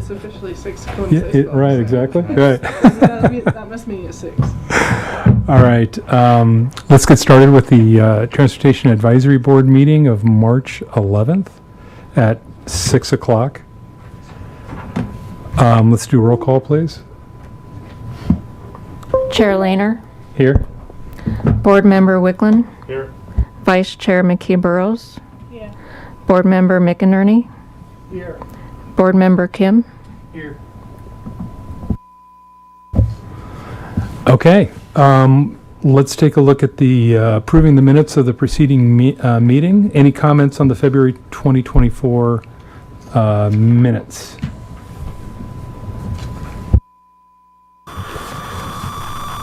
It's officially 6:26. Yeah, right, exactly. Right. That must mean it's 6. All right. Let's get started with the Transportation Advisory Board meeting of March 11th at 6 o'clock. Let's do a roll call, please. Chair Lehner. Here. Board Member Wicklund. Here. Vice Chair McKee-Burrows. Yeah. Board Member McInerney. Here. Board Member Kim. Here. Okay. Let's take a look at the approving the minutes of the preceding meeting. Any comments on the February 2024 minutes?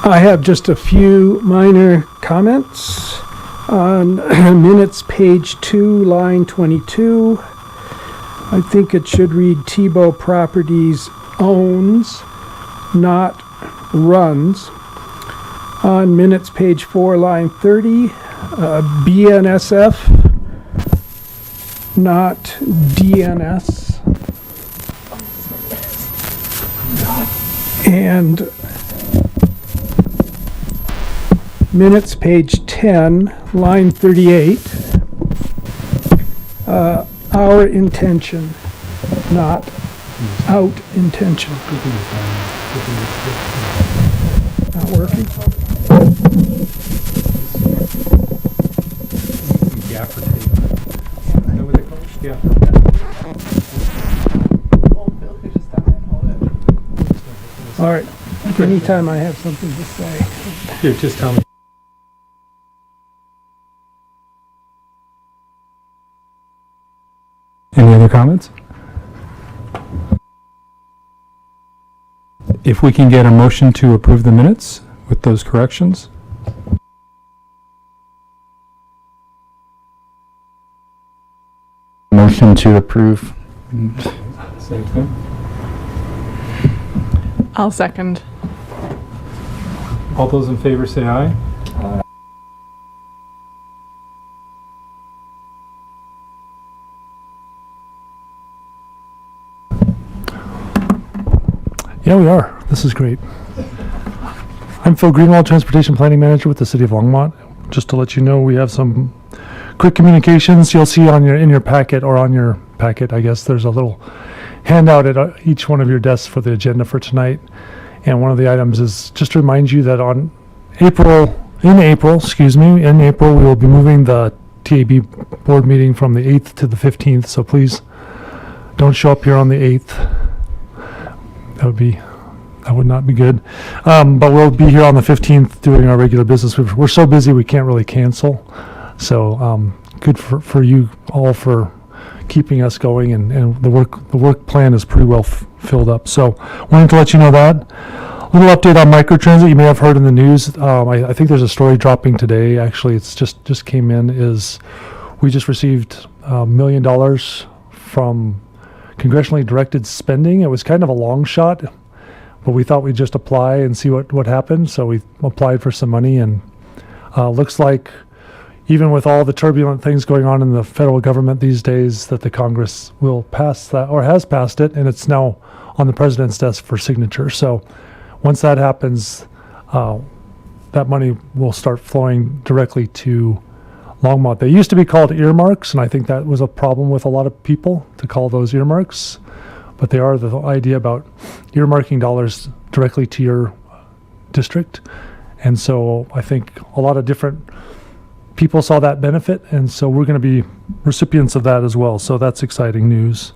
I have just a few minor comments on minutes page 2, line 22. I think it should read Tebow Properties owns, not runs. On minutes page 4, line 30, BNSF, not DNS. And minutes page 10, line 38, our intention, not out intention. Not working? Gaffer tape. Is that what they call it? Gaffer. All right, anytime I have something to say. Here, just tell me. Any other comments? If we can get a motion to approve the minutes with those corrections. Motion to approve. Same thing. I'll second. All those in favor say aye. Yeah, we are. This is great. I'm Phil Greenwald, Transportation Planning Manager with the City of Longmont. Just to let you know, we have some quick communications. You'll see on your packet, I guess, there's a little handout at each one of your desks for the agenda for tonight. And one of the items is just to remind you that in April, we will be moving the TAB board meeting from the 8th to the 15th. So please don't show up here on the 8th. That would not be good. But we'll be here on the 15th doing our regular business. We're so busy we can't really cancel. So good for you all for keeping us going, and the work plan is pretty well filled up. So wanted to let you know that. A little update on microtransit. You may have heard in the news. I think there's a story dropping today. Actually, it's just came in. We just received $1 million from congressionally directed spending. It was kind of a long shot, but we thought we'd just apply and see what happened. So we applied for some money, and looks like even with all the turbulent things going on in the federal government these days, that the Congress will pass that, or has passed it, and it's now on the president's desk for signature. So once that happens, that money will start flowing directly to Longmont. They used to be called earmarks, and I think that was a problem with a lot of people to call those earmarks. But they are the idea about earmarking dollars directly to your district. And so I think a lot of different people saw that benefit, and so we're going to be recipients of that as well. So that's exciting news.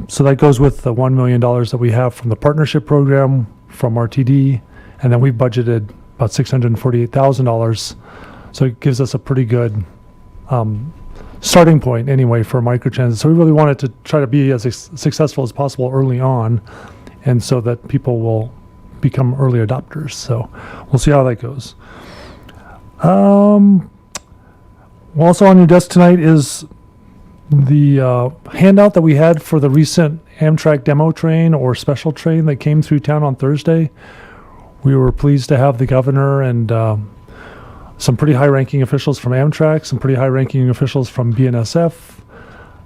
So that goes with the $1 million that we have from the partnership program from RTD, and then we budgeted about $648,000. So it gives us a pretty good starting point anyway for microtransit. So we really wanted to try to be as successful as possible early on, and so that people will become early adopters. So we'll see how that goes. Also on your desk tonight is the handout that we had for the recent Amtrak demo train or special train that came through town on Thursday. We were pleased to have the governor and some pretty high-ranking officials from Amtrak, some pretty high-ranking officials from BNSF,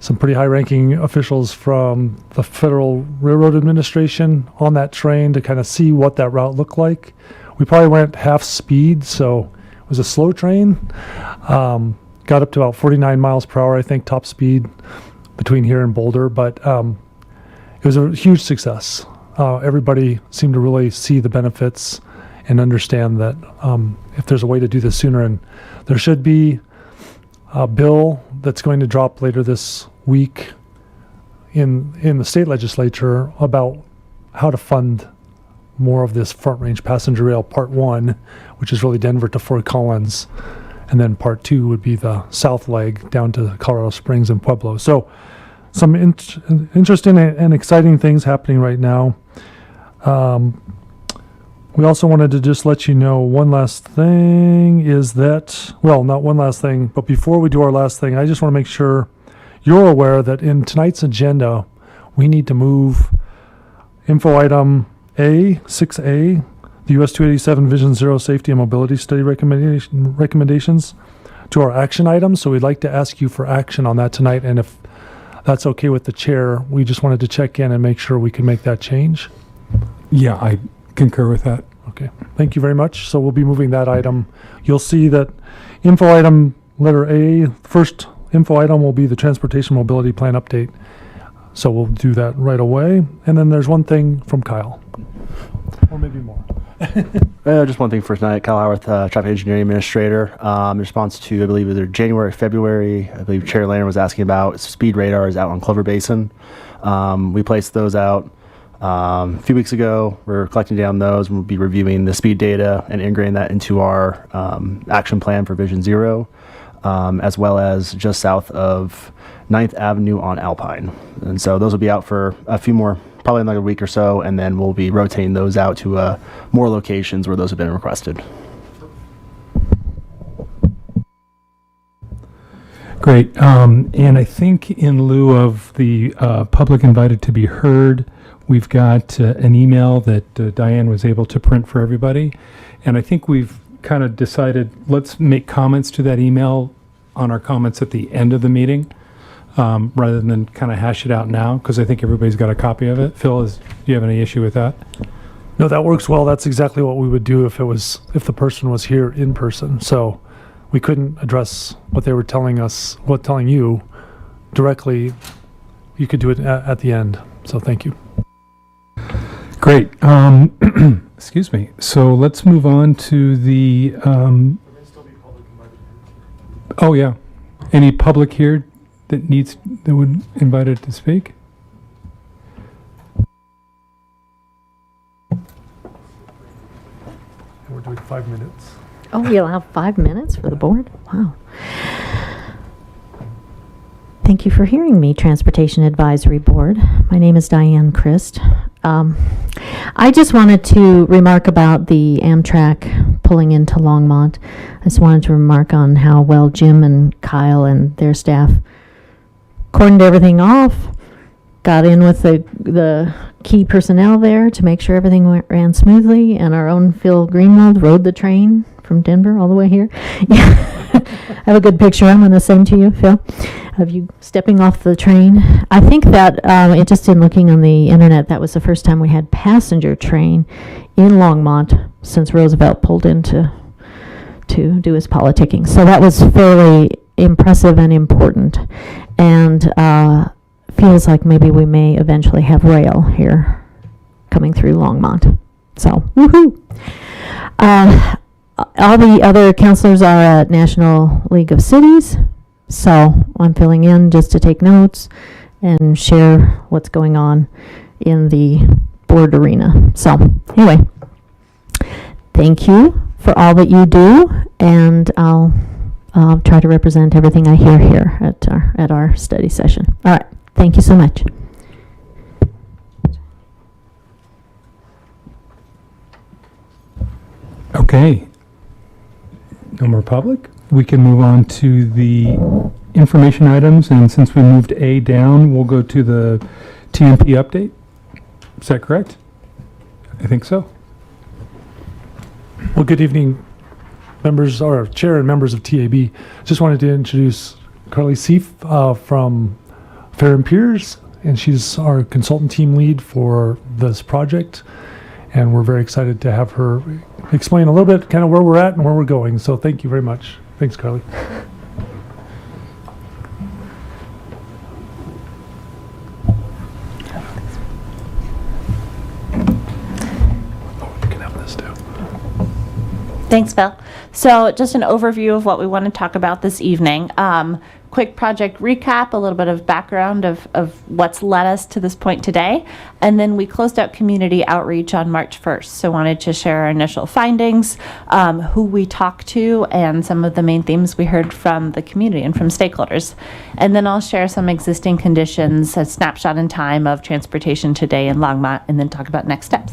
some pretty high-ranking officials from the Federal Railroad Administration on that train to kind of see what that route looked like. We probably went half speed, so it was a slow train. Got up to about 49 miles per hour, I think, top speed between here and Boulder, but it was a huge success. Everybody seemed to really see the benefits and understand that if there's a way to do this sooner, and there should be a bill that's going to drop later this week in the state legislature about how to fund more of this Front Range Passenger Rail Part 1, which is really Denver to Fort Collins, and then Part 2 would be the south leg down to Colorado Springs and Pueblo. So some interesting and exciting things happening right now. We also wanted to just let you know one last thing is that, well, not one last thing, but before we do our last thing, I just want to make sure you're aware that in tonight's agenda, we need to move info item A, 6A, the US 287 Vision Zero Safety and Mobility Study recommendations to our action items. So we'd like to ask you for action on that tonight. And if that's okay with the chair, we just wanted to check in and make sure we can make that change. Yeah, I concur with that. Okay, thank you very much. So we'll be moving that item. You'll see that info item letter A, first info item will be the Transportation Mobility Plan update. So we'll do that right away. And then there's one thing from Kyle, or maybe more. Just one thing for tonight. Kyle Howarth, Traffic Engineering Administrator. In response to, I believe, either January, February, I believe Chair Lander was asking about speed radars out on Clover Basin. We placed those out a few weeks ago. We're collecting down those, and we'll be reviewing the speed data and integrating that into our action plan for Vision Zero, as well as just south of 9th Avenue on Alpine. And so those will be out for a few more, probably another week or so, and then we'll be rotating those out to more locations where those have been requested. Great. And I think in lieu of the public invited to be heard, we've got an email that Diane was able to print for everybody. And I think we've kind of decided, let's make comments to that email on our comments at the end of the meeting, rather than kind of hash it out now, because I think everybody's got a copy of it. Phil, do you have any issue with that? No, that works well. That's exactly what we would do if the person was here in person. So we couldn't address what they were telling you directly. You could do it at the end. So thank you. Great. Excuse me. So let's move on to the. Oh yeah. Any public here that would invited to speak? We're doing 5 minutes. Oh, we allow 5 minutes for the board? Wow. Thank you for hearing me, Transportation Advisory Board. My name is Diane Christ. I just wanted to remark about the Amtrak pulling into Longmont. I just wanted to remark on how well Jim and Kyle and their staff cordoned everything off, got in with the key personnel there to make sure everything ran smoothly, and our own Phil Greenwald rode the train from Denver all the way here. I have a good picture I'm going to send to you, Phil, of you stepping off the train. I think that, it just in looking on the internet, that was the first time we had passenger train in Longmont since Roosevelt pulled in to do his politicking. So that was fairly impressive and important. And feels like maybe we may eventually have rail here coming through Longmont. So, woohoo! All the other counselors are at National League of Cities, so I'm filling in just to take notes and share what's going on in the board arena. So, anyway, thank you for all that you do, and I'll try to represent everything I hear here at our study session. All right, thank you so much. Okay. No more public. We can move on to the information items, and since we moved A down, we'll go to the TMP update. Is that correct? I think so. Well, good evening, members, or chair and members of TAB. Just wanted to introduce Carly Seif from Farron Piers, and she's our consultant team lead for this project. And we're very excited to have her explain a little bit kind of where we're at and where we're going. So thank you very much. Thanks, Carly. Oh, you can have this too. Thanks, Phil. So just an overview of what we want to talk about this evening. Quick project recap, a little bit of background of what's led us to this point today. And then we closed out community outreach on March 1st. So wanted to share our initial findings, who we talked to, and some of the main themes we heard from the community and from stakeholders. And then I'll share some existing conditions, a snapshot in time of transportation today in Longmont, and then talk about next steps.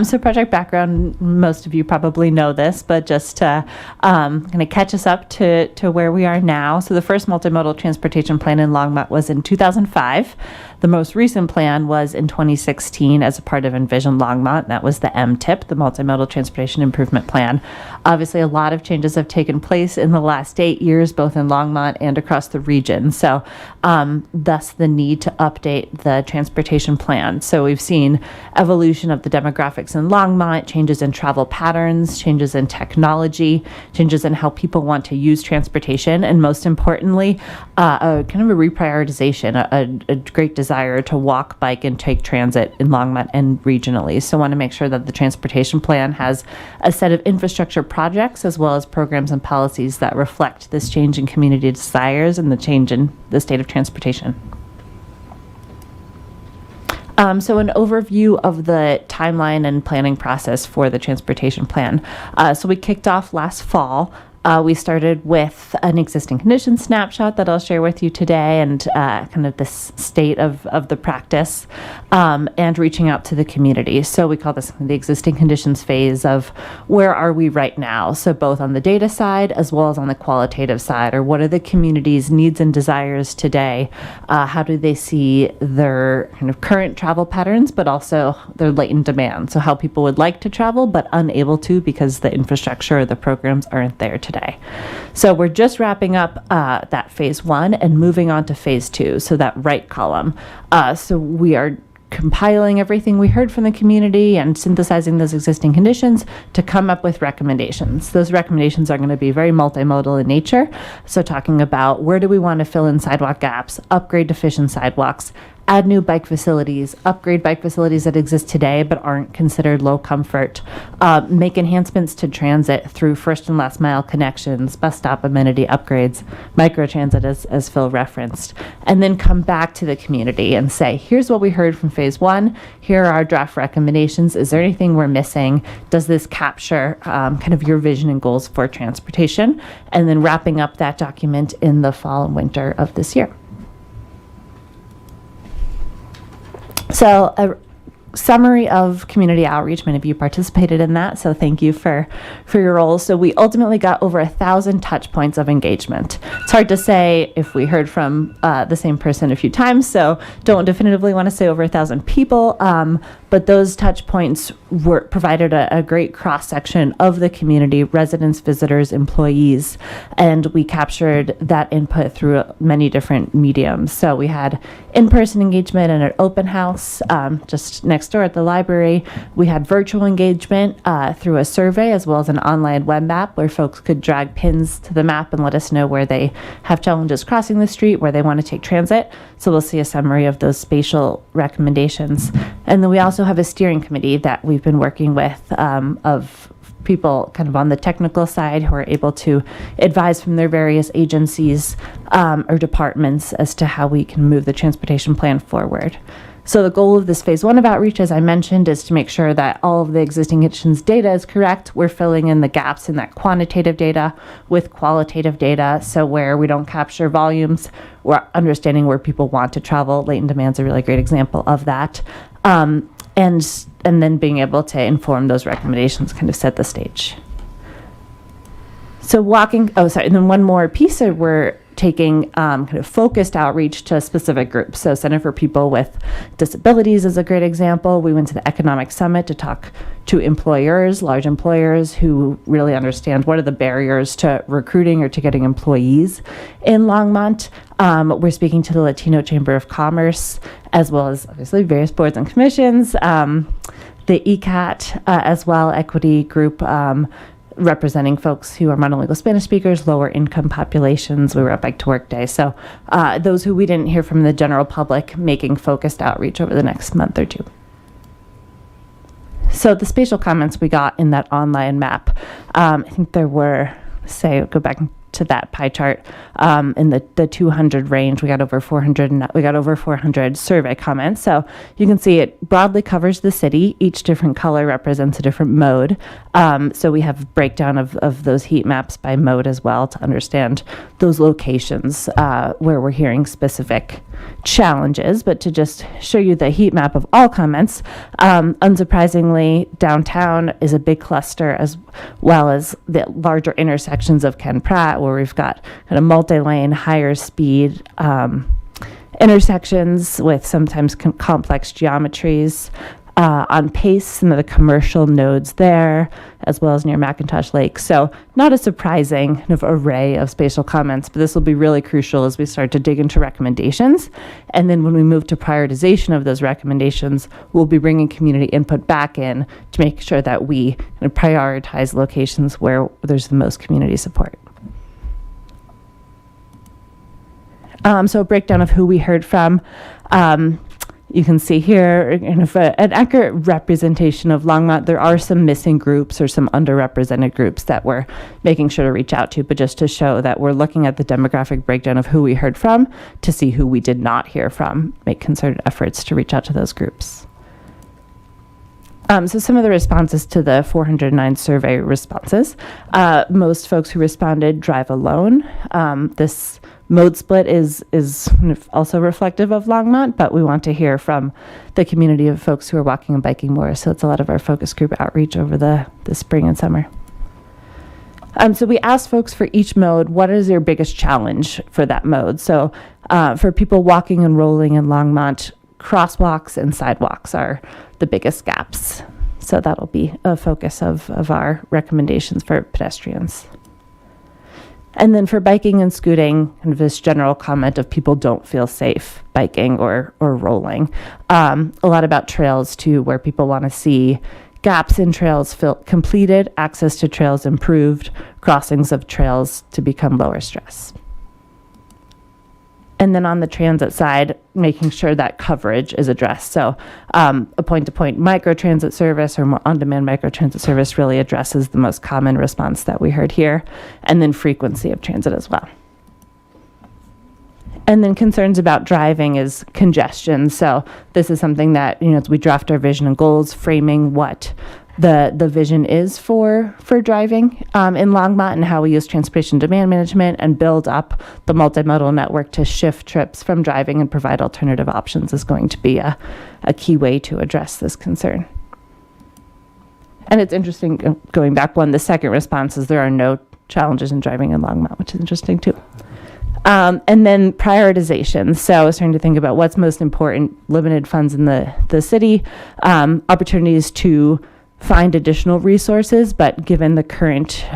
So project background, most of you probably know this, but just to kind of catch us up to where we are now. So the first multimodal transportation plan in Longmont was in 2005. The most recent plan was in 2016 as a part of Envision Longmont. That was the MTIP, the Multimodal Transportation Improvement Plan. Obviously, a lot of changes have taken place in the last 8 years, both in Longmont and across the region. So thus the need to update the transportation plan. So we've seen evolution of the demographics in Longmont, changes in travel patterns, changes in technology, changes in how people want to use transportation, and most importantly, a kind of a reprioritization, a great desire to walk, bike, and take transit in Longmont and regionally. So want to make sure that the transportation plan has a set of infrastructure projects as well as programs and policies that reflect this change in community desires and the change in the state of transportation. So an overview of the timeline and planning process for the transportation plan. So we kicked off last fall. We started with an existing condition snapshot that I'll share with you today, and kind of this state of the practice, and reaching out to the community. So we call this the existing conditions phase of where are we right now? So both on the data side as well as on the qualitative side, or what are the community's needs and desires today? How do they see their kind of current travel patterns, but also their latent demand? So how people would like to travel but unable to because the infrastructure or the programs aren't there today. So we're just wrapping up that phase 1 and moving on to phase 2, so that right column. So we are compiling everything we heard from the community and synthesizing those existing conditions to come up with recommendations. Those recommendations are going to be very multimodal in nature. So talking about where do we want to fill in sidewalk gaps, upgrade deficient sidewalks, add new bike facilities, upgrade bike facilities that exist today but aren't considered low comfort, make enhancements to transit through first and last mile connections, bus stop amenity upgrades, microtransit as Phil referenced, and then come back to the community and say, here's what we heard from phase 1, here are our draft recommendations, is there anything we're missing, does this capture kind of your vision and goals for transportation, and then wrapping up that document in the fall and winter of this year. So a summary of community outreach. Many of you participated in that, so thank you for your roles. So we ultimately got over 1,000 touch points of engagement. It's hard to say if we heard from the same person a few times, so don't definitively want to say over 1,000 people, but those touch points provided a great cross-section of the community, residents, visitors, employees, and we captured that input through many different mediums. So we had in-person engagement and an open house just next door at the library. We had virtual engagement through a survey as well as an online web map where folks could drag pins to the map and let us know where they have challenges crossing the street, where they want to take transit. So we'll see a summary of those spatial recommendations. And then we also have a steering committee that we've been working with of people kind of on the technical side who are able to advise from their various agencies or departments as to how we can move the transportation plan forward. So the goal of this phase 1 of outreach, as I mentioned, is to make sure that all of the existing conditions data is correct. We're filling in the gaps in that quantitative data with qualitative data. So where we don't capture volumes, we're understanding where people want to travel. Latent demand's a really great example of that. And then being able to inform those recommendations, kind of set the stage. So and then one more piece that we're taking kind of focused outreach to specific groups. So Center for People with Disabilities is a great example. We went to the Economic Summit to talk to employers, large employers who really understand what are the barriers to recruiting or to getting employees in Longmont. We're speaking to the Latino Chamber of Commerce, as well as obviously various boards and commissions, the ECAT as well, equity group, representing folks who are monolingual Spanish speakers, lower income populations. We were at Bike to Work Day. So those who we didn't hear from the general public, making focused outreach over the next month or two. So the spatial comments we got in that online map, I think there were, go back to that pie chart, in the 200 range, we got over 400 survey comments. So you can see it broadly covers the city. Each different color represents a different mode. So we have breakdown of those heat maps by mode as well to understand those locations where we're hearing specific challenges. But to just show you the heat map of all comments, unsurprisingly, downtown is a big cluster, as well as the larger intersections of Ken Pratt, where we've got kind of multi-lane, higher speed intersections with sometimes complex geometries. On Pace, some of the commercial nodes there, as well as near McIntosh Lake. So not a surprising kind of array of spatial comments, but this will be really crucial as we start to dig into recommendations. And then when we move to prioritization of those recommendations, we'll be bringing community input back in to make sure that we kind of prioritize locations where there's the most community support. So a breakdown of who we heard from. You can see here kind of an accurate representation of Longmont. There are some missing groups or some underrepresented groups that we're making sure to reach out to, but just to show that we're looking at the demographic breakdown of who we heard from to see who we did not hear from, make concerted efforts to reach out to those groups. So some of the responses to the 409 survey responses, most folks who responded drive alone. This mode split is also reflective of Longmont, but we want to hear from the community of folks who are walking and biking more. So it's a lot of our focus group outreach over the spring and summer. So we asked folks for each mode, what is your biggest challenge for that mode? So for people walking and rolling in Longmont, crosswalks and sidewalks are the biggest gaps. So that'll be a focus of our recommendations for pedestrians. And then for biking and scooting, kind of this general comment of people don't feel safe biking or rolling. A lot about trails too, where people want to see gaps in trails completed, access to trails improved, crossings of trails to become lower stress. And then on the transit side, making sure that coverage is addressed. So a point-to-point microtransit service or more on-demand microtransit service really addresses the most common response that we heard here, and then frequency of transit as well. And then concerns about driving is congestion. So this is something that, as we draft our vision and goals, framing what the vision is for driving in Longmont and how we use transportation demand management and build up the multimodal network to shift trips from driving and provide alternative options is going to be a key way to address this concern. And it's interesting, going back the second response is there are no challenges in driving in Longmont, which is interesting too. And then prioritization. So starting to think about what's most important, limited funds in the city, opportunities to find additional resources, but given the current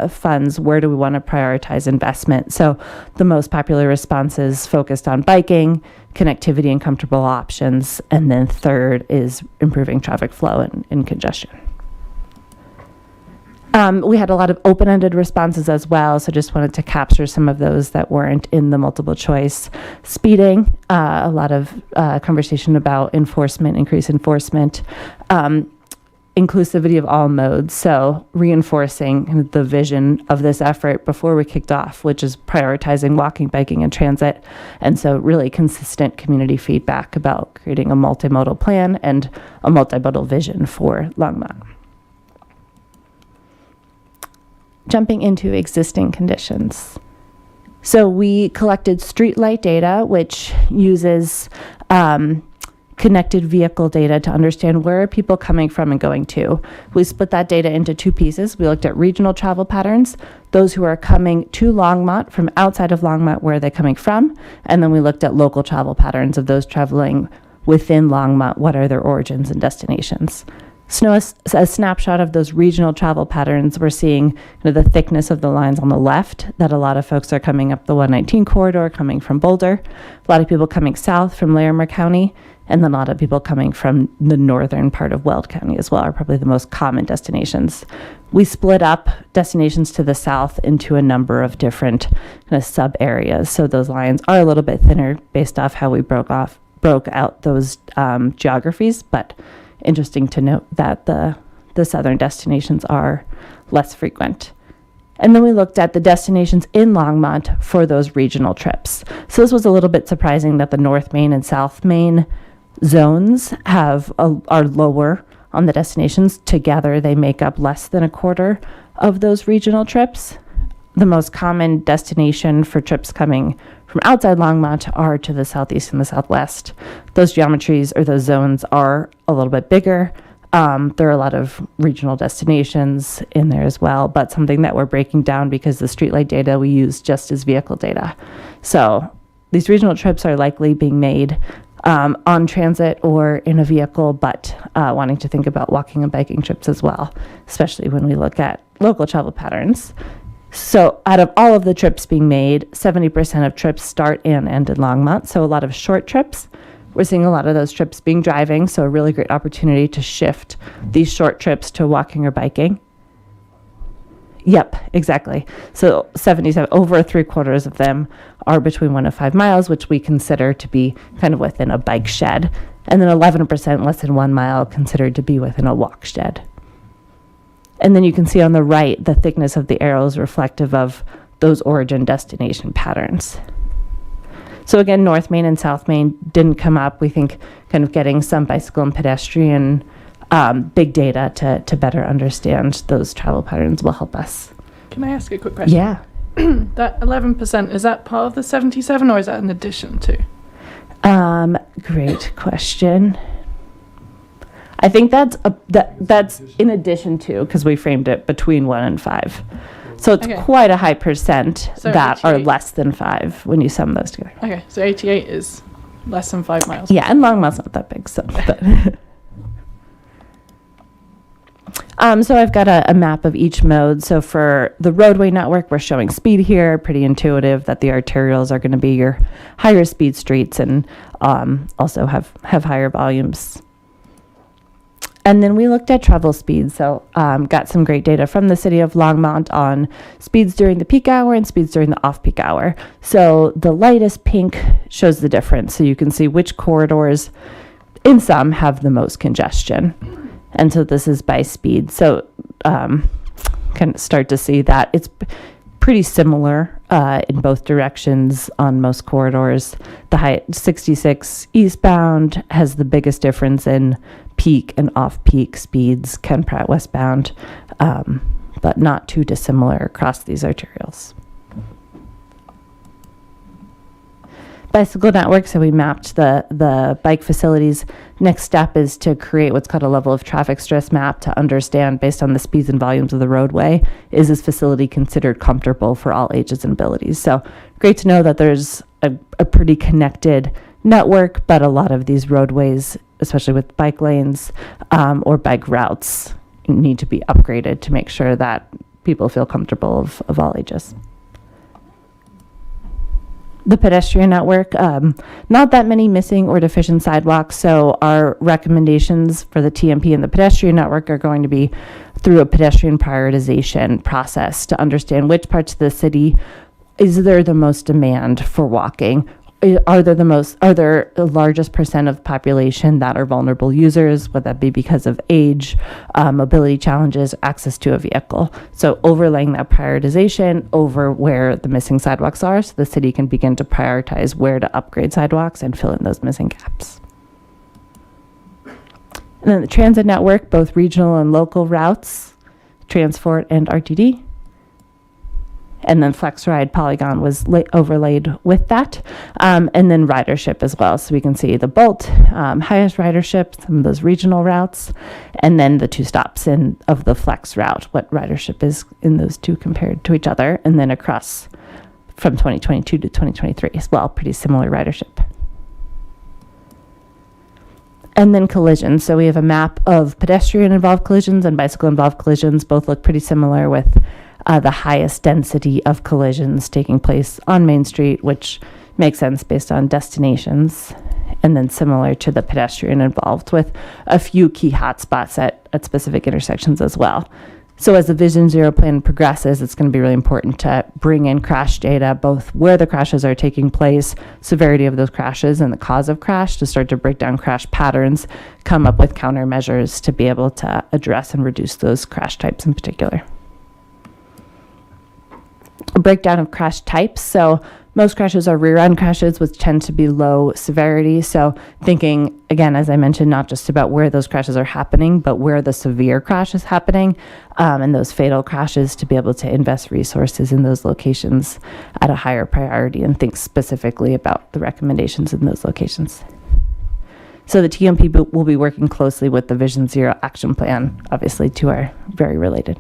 funds, where do we want to prioritize investment? So the most popular responses focused on biking, connectivity and comfortable options, and then third is improving traffic flow and congestion. We had a lot of open-ended responses as well, so just wanted to capture some of those that weren't in the multiple choice. Speeding, a lot of conversation about enforcement, increased enforcement, inclusivity of all modes, so reinforcing the vision of this effort before we kicked off, which is prioritizing walking, biking, and transit. And so really consistent community feedback about creating a multimodal plan and a multimodal vision for Longmont. Jumping into existing conditions. So we collected streetlight data, which uses connected vehicle data to understand where are people coming from and going to. We split that data into two pieces. We looked at regional travel patterns, those who are coming to Longmont from outside of Longmont, where are they coming from? And then we looked at local travel patterns of those traveling within Longmont, what are their origins and destinations. So a snapshot of those regional travel patterns, we're seeing the thickness of the lines on the left, that a lot of folks are coming up the 119 corridor, coming from Boulder, a lot of people coming south from Larimer County, and then a lot of people coming from the northern part of Weld County as well are probably the most common destinations. We split up destinations to the south into a number of different kind of sub areas. So those lines are a little bit thinner based off how we broke out those geographies, but interesting to note that the southern destinations are less frequent. And then we looked at the destinations in Longmont for those regional trips. So this was a little bit surprising that the North Main and South Main zones are lower on the destinations. Together, they make up less than a quarter of those regional trips. The most common destination for trips coming from outside Longmont are to the southeast and the southwest. Those geometries or those zones are a little bit bigger. There are a lot of regional destinations in there as well, but something that we're breaking down because the streetlight data we use just as vehicle data. So these regional trips are likely being made on transit or in a vehicle, but wanting to think about walking and biking trips as well, especially when we look at local travel patterns. So out of all of the trips being made, 70% of trips start and end in Longmont. So a lot of short trips. We're seeing a lot of those trips being driving. So a really great opportunity to shift these short trips to walking or biking. Yep, exactly. So 77, over 3/4 of them are between 1 and 5 miles, which we consider to be kind of within a bike shed. And then 11% less than 1 mile considered to be within a walk shed. And then you can see on the right, the thickness of the arrows reflective of those origin destination patterns. So again, North Main and South Main didn't come up. We think kind of getting some bicycle and pedestrian big data to better understand those travel patterns will help us. Can I ask a quick question? Yeah. That 11%, is that part of the 77 or is that in addition to? Great question. I think that's in addition to, because we framed it between 1 and 5. So it's Okay. quite a high percent So that are 88. less than 5 when you sum those together. Okay, so 88 is less than 5 miles. Yeah, and Longmont's not that big, so. But so I've got a map of each mode. So for the roadway network, we're showing speed here. Pretty intuitive that the arterials are going to be your higher speed streets and also have higher volumes. And then we looked at travel speeds. So got some great data from the City of Longmont on speeds during the peak hour and speeds during the off-peak hour. So the lightest pink shows the difference. So you can see which corridors in some have the most congestion. And so this is by speed. So kind of start to see that it's pretty similar in both directions on most corridors. The 66 eastbound has the biggest difference in peak and off-peak speeds, Ken Pratt westbound, but not too dissimilar across these arterials. Bicycle network, so we mapped the bike facilities. Next step is to create what's called a level of traffic stress map to understand, based on the speeds and volumes of the roadway, is this facility considered comfortable for all ages and abilities. So great to know that there's a pretty connected network, but a lot of these roadways, especially with bike lanes or bike routes, need to be upgraded to make sure that people feel comfortable of all ages. The pedestrian network, not that many missing or deficient sidewalks, so our recommendations for the TMP and the pedestrian network are going to be through a pedestrian prioritization process to understand which parts of the city is there the most demand for walking. Are there the largest percent of population that are vulnerable users? Would that be because of age, mobility challenges, access to a vehicle? So overlaying that prioritization over where the missing sidewalks are, so the city can begin to prioritize where to upgrade sidewalks and fill in those missing gaps. And then the transit network, both regional and local routes, transport and RTD. and then Flex Ride Polygon was overlaid with that, and then ridership as well. So we can see the Bolt, highest ridership, some of those regional routes, and then the 2 stops of the Flex route, what ridership is in those 2 compared to each other, and then across from 2022 to 2023 as well, pretty similar ridership. And then collisions. So we have a map of pedestrian-involved collisions and bicycle-involved collisions. Both look pretty similar, with the highest density of collisions taking place on Main Street, which makes sense based on destinations. And then similar to the pedestrian-involved, with a few key hotspots at specific intersections as well. So as the Vision Zero plan progresses, it's going to be really important to bring in crash data, both where the crashes are taking place, severity of those crashes, and the cause of crash, to start to break down crash patterns, come up with countermeasures to be able to address and reduce those crash types in particular. A breakdown of crash types. So most crashes are rear end crashes, which tend to be low severity. So thinking, again, as I mentioned, not just about where those crashes are happening, but where the severe crash is happening, and those fatal crashes, to be able to invest resources in those locations at a higher priority and think specifically about the recommendations in those locations. So the TMP will be working closely with the Vision Zero action plan. Obviously, two are very related.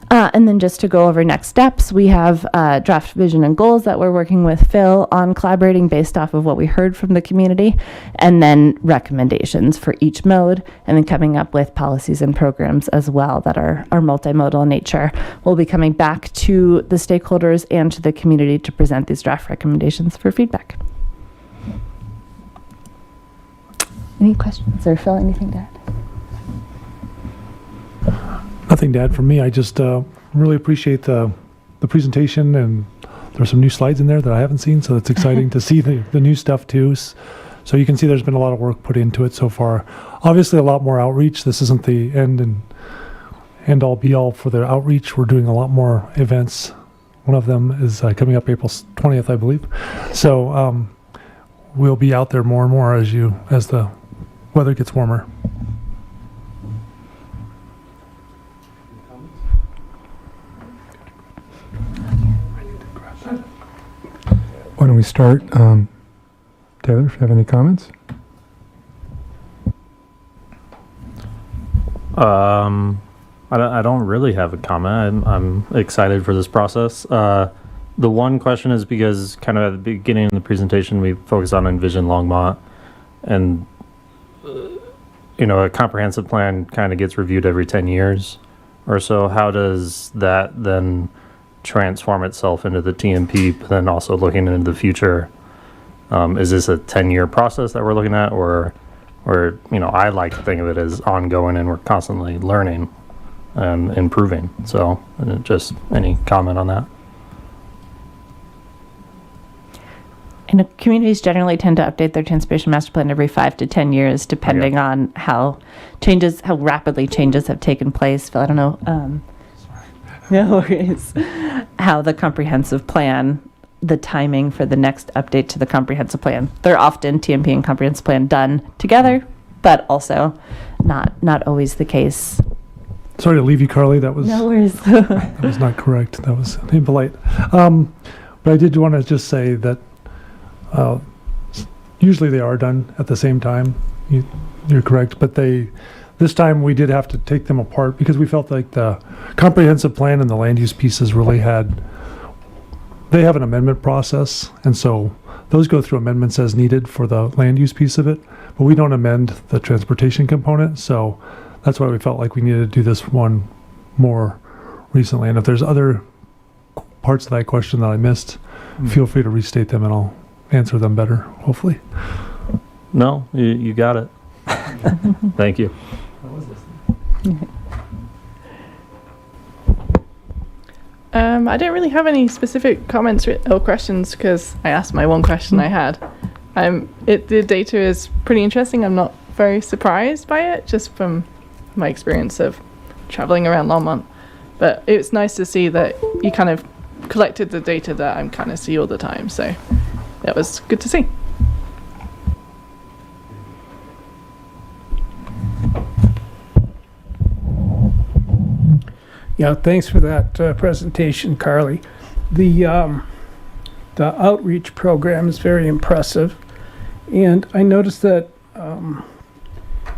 And then just to go over next steps, we have draft vision and goals that we're working with Phil on collaborating based off of what we heard from the community, and then recommendations for each mode, and then coming up with policies and programs as well that are multimodal in nature. We'll be coming back to the stakeholders and to the community to present these draft recommendations for feedback. Any questions, or Phil, anything to add? Nothing to add from me. I just really appreciate the presentation, and there's some new slides in there that I haven't seen, so it's exciting to see the new stuff too. So you can see there's been a lot of work put into it so far. Obviously, a lot more outreach. This isn't the end all be all for the outreach. We're doing a lot more events. One of them is coming up April 20th, I believe. So we'll be out there more and more as the weather gets warmer. Why don't we start? Taylor, if you have any comments? I don't really have a comment. I'm excited for this process. The one question is because kind of at the beginning of the presentation, we focused on Envision Longmont, and a comprehensive plan kind of gets reviewed every 10 years or so. How does that then transform itself into the TMP, but then also looking into the future? Is this a 10-year process that we're looking at, or I like to think of it as ongoing, and we're constantly learning and improving. So just any comment on that? And communities generally tend to update their transportation master plan every 5 to 10 years, depending on how rapidly changes have taken place. Phil, I don't know. No worries. How the comprehensive plan, the timing for the next update to the comprehensive plan. They're often TMP and comprehensive plan done together, but also not always the case. Sorry to leave you, Carly. That was no worries. that was not correct. That was impolite. But I did want to just say that usually they are done at the same time. You're correct, but this time we did have to take them apart because we felt like the comprehensive plan and the land use pieces really they have an amendment process, and so those go through amendments as needed for the land use piece of it, but we don't amend the transportation component, so that's why we felt like we needed to do this one more recently. And if there's other parts of that question that I missed, feel free to restate them and I'll answer them better, hopefully. No, you got it. Thank you. I don't really have any specific comments or questions because I asked my one question I had. The data is pretty interesting. I'm not very surprised by it, just from my experience of traveling around Longmont. But it's nice to see that you kind of collected the data that I'm kind of see all the time. So that was good to see. Yeah, thanks for that presentation, Carly. The outreach program is very impressive, and I noticed that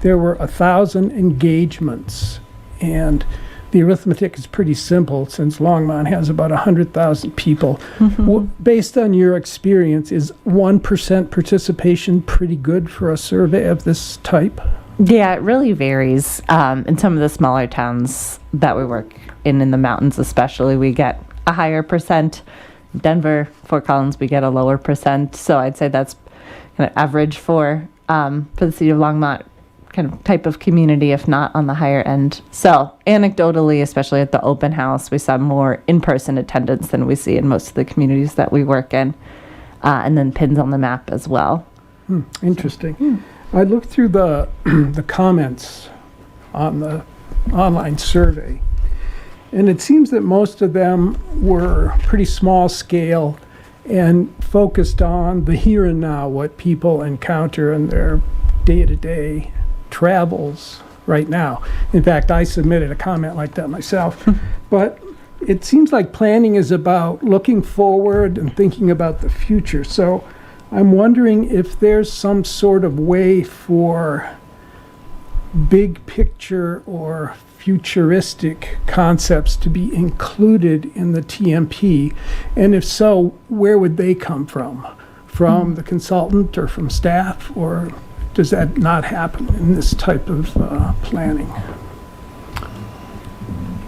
there were 1,000 engagements, and the arithmetic is pretty simple since Longmont has about 100,000 people. Based on your experience, is 1% participation pretty good for a survey of this type? Yeah, it really varies. In some of the smaller towns that we work in the mountains especially, we get a higher percent. Denver, Fort Collins, we get a lower percent. So I'd say that's kind of average for the City of Longmont kind of type of community, if not on the higher end. So anecdotally, especially at the open house, we saw more in-person attendance than we see in most of the communities that we work in. And then pins on the map as well. Interesting. I looked through the the comments on the online survey, and it seems that most of them were pretty small scale and focused on the here and now, what people encounter in their day-to-day travels right now. In fact, I submitted a comment like that myself. But it seems like planning is about looking forward and thinking about the future. So I'm wondering if there's some sort of way for big picture or futuristic concepts to be included in the TMP, and if so, where would they come from? From the consultant or from staff, or does that not happen in this type of planning?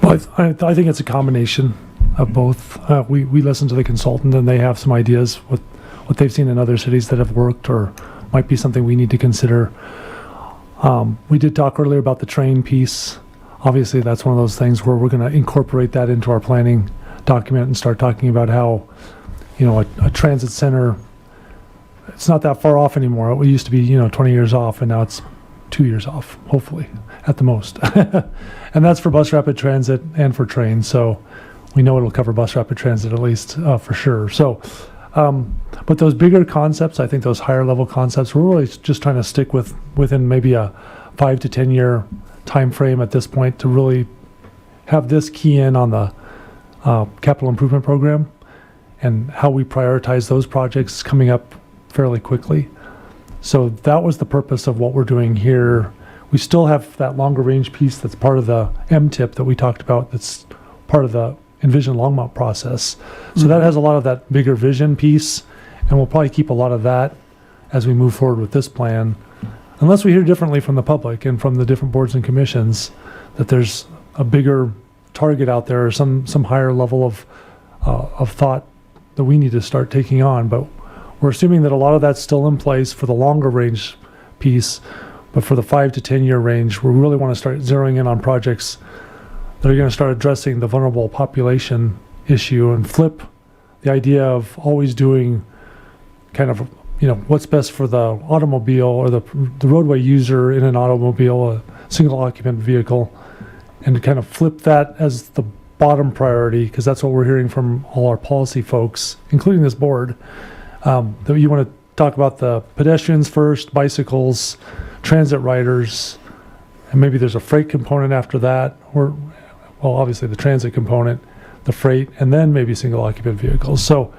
Well, I think it's a combination of both. We listen to the consultant, and they have some ideas with what they've seen in other cities that have worked or might be something we need to consider. We did talk earlier about the train piece. Obviously, that's one of those things where we're going to incorporate that into our planning document and start talking about how, a transit center, it's not that far off anymore. It used to be, 20 years off, and now it's 2 years off, hopefully, at the most. And that's for bus rapid transit and for trains. So we know it'll cover bus rapid transit at least for sure. So, but those bigger concepts, I think those higher level concepts, we're really just trying to stick within maybe a 5 to 10 year time frame at this point to really have this key in on the capital improvement program and how we prioritize those projects coming up fairly quickly. So that was the purpose of what we're doing here. We still have that longer range piece that's part of the MTIP that we talked about, that's part of the Envision Longmont process. So that has a lot of that bigger vision piece, and we'll probably keep a lot of that as we move forward with this plan, unless we hear differently from the public and from the different boards and commissions that there's a bigger target out there or some higher level of thought that we need to start taking on. But we're assuming that a lot of that's still in place for the longer range piece, but for the 5 to 10 year range, we really want to start zeroing in on projects that are going to start addressing the vulnerable population issue and flip the idea of always doing kind of, what's best for the automobile or the roadway user in an automobile, a single occupant vehicle, and to kind of flip that as the bottom priority, because that's what we're hearing from all our policy folks, including this board, that you want to talk about the pedestrians first, bicycles, transit riders, and maybe there's a freight component after that, or, well, obviously the transit component, the freight, and then maybe single occupant vehicles. So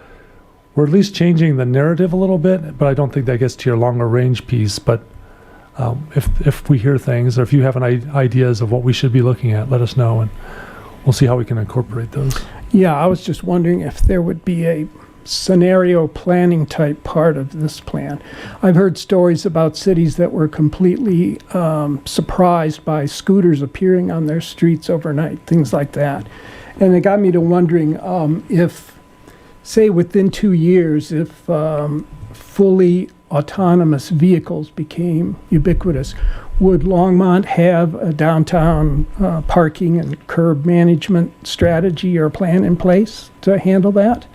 we're at least changing the narrative a little bit, but I don't think that gets to your longer range piece. But if we hear things, or if you have ideas of what we should be looking at, let us know, and we'll see how we can incorporate those. Yeah, I was just wondering if there would be a scenario planning type part of this plan. I've heard stories about cities that were completely surprised by scooters appearing on their streets overnight, things like that. And it got me to wondering if, say, within 2 years, if fully autonomous vehicles became ubiquitous, would Longmont have a downtown parking and curb management strategy or plan in place to handle that?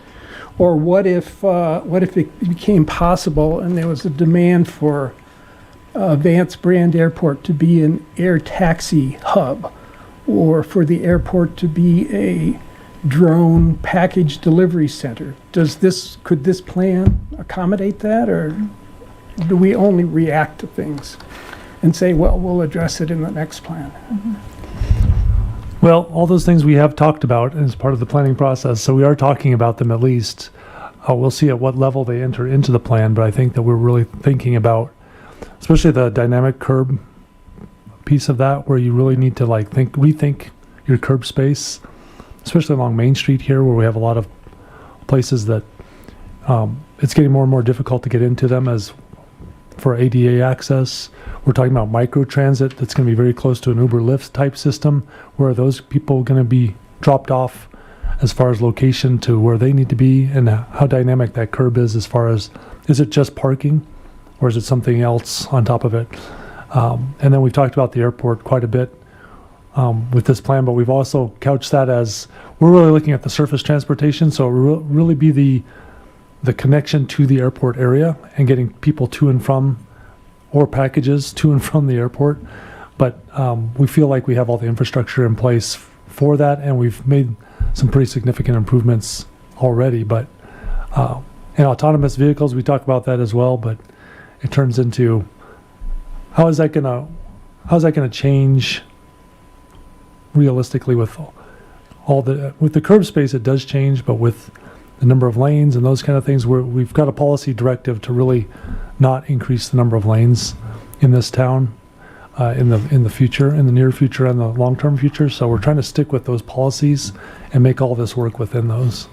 Or what if it became possible and there was a demand for Vance Brand Airport to be an air taxi hub, or for the airport to be a drone package delivery center? Could this plan accommodate that, or do we only react to things and say, well, we'll address it in the next plan? Well, all those things we have talked about as part of the planning process, so we are talking about them at least. We'll see at what level they enter into the plan, but I think that we're really thinking about, especially the dynamic curb piece of that, where you really need to rethink your curb space, especially along Main Street here, where we have a lot of places that it's getting more and more difficult to get into them as for ADA access. We're talking about micro transit that's going to be very close to an Uber Lyft type system. Where are those people going to be dropped off as far as location to where they need to be, and how dynamic that curb is as far as, is it just parking or is it something else on top of it? And then we've talked about the airport quite a bit with this plan, but we've also couched that as we're really looking at the surface transportation. So it will really be the connection to the airport area and getting people to and from, or packages to and from the airport. But we feel like we have all the infrastructure in place for that, and we've made some pretty significant improvements already. But in autonomous vehicles, we talk about that as well, but it turns into how's that gonna change realistically with with the curb space. It does change, but with the number of lanes and those kind of things, we've got a policy directive to really not increase the number of lanes in this town in the future, in the near future and the long-term future. So we're trying to stick with those policies and make all this work within those.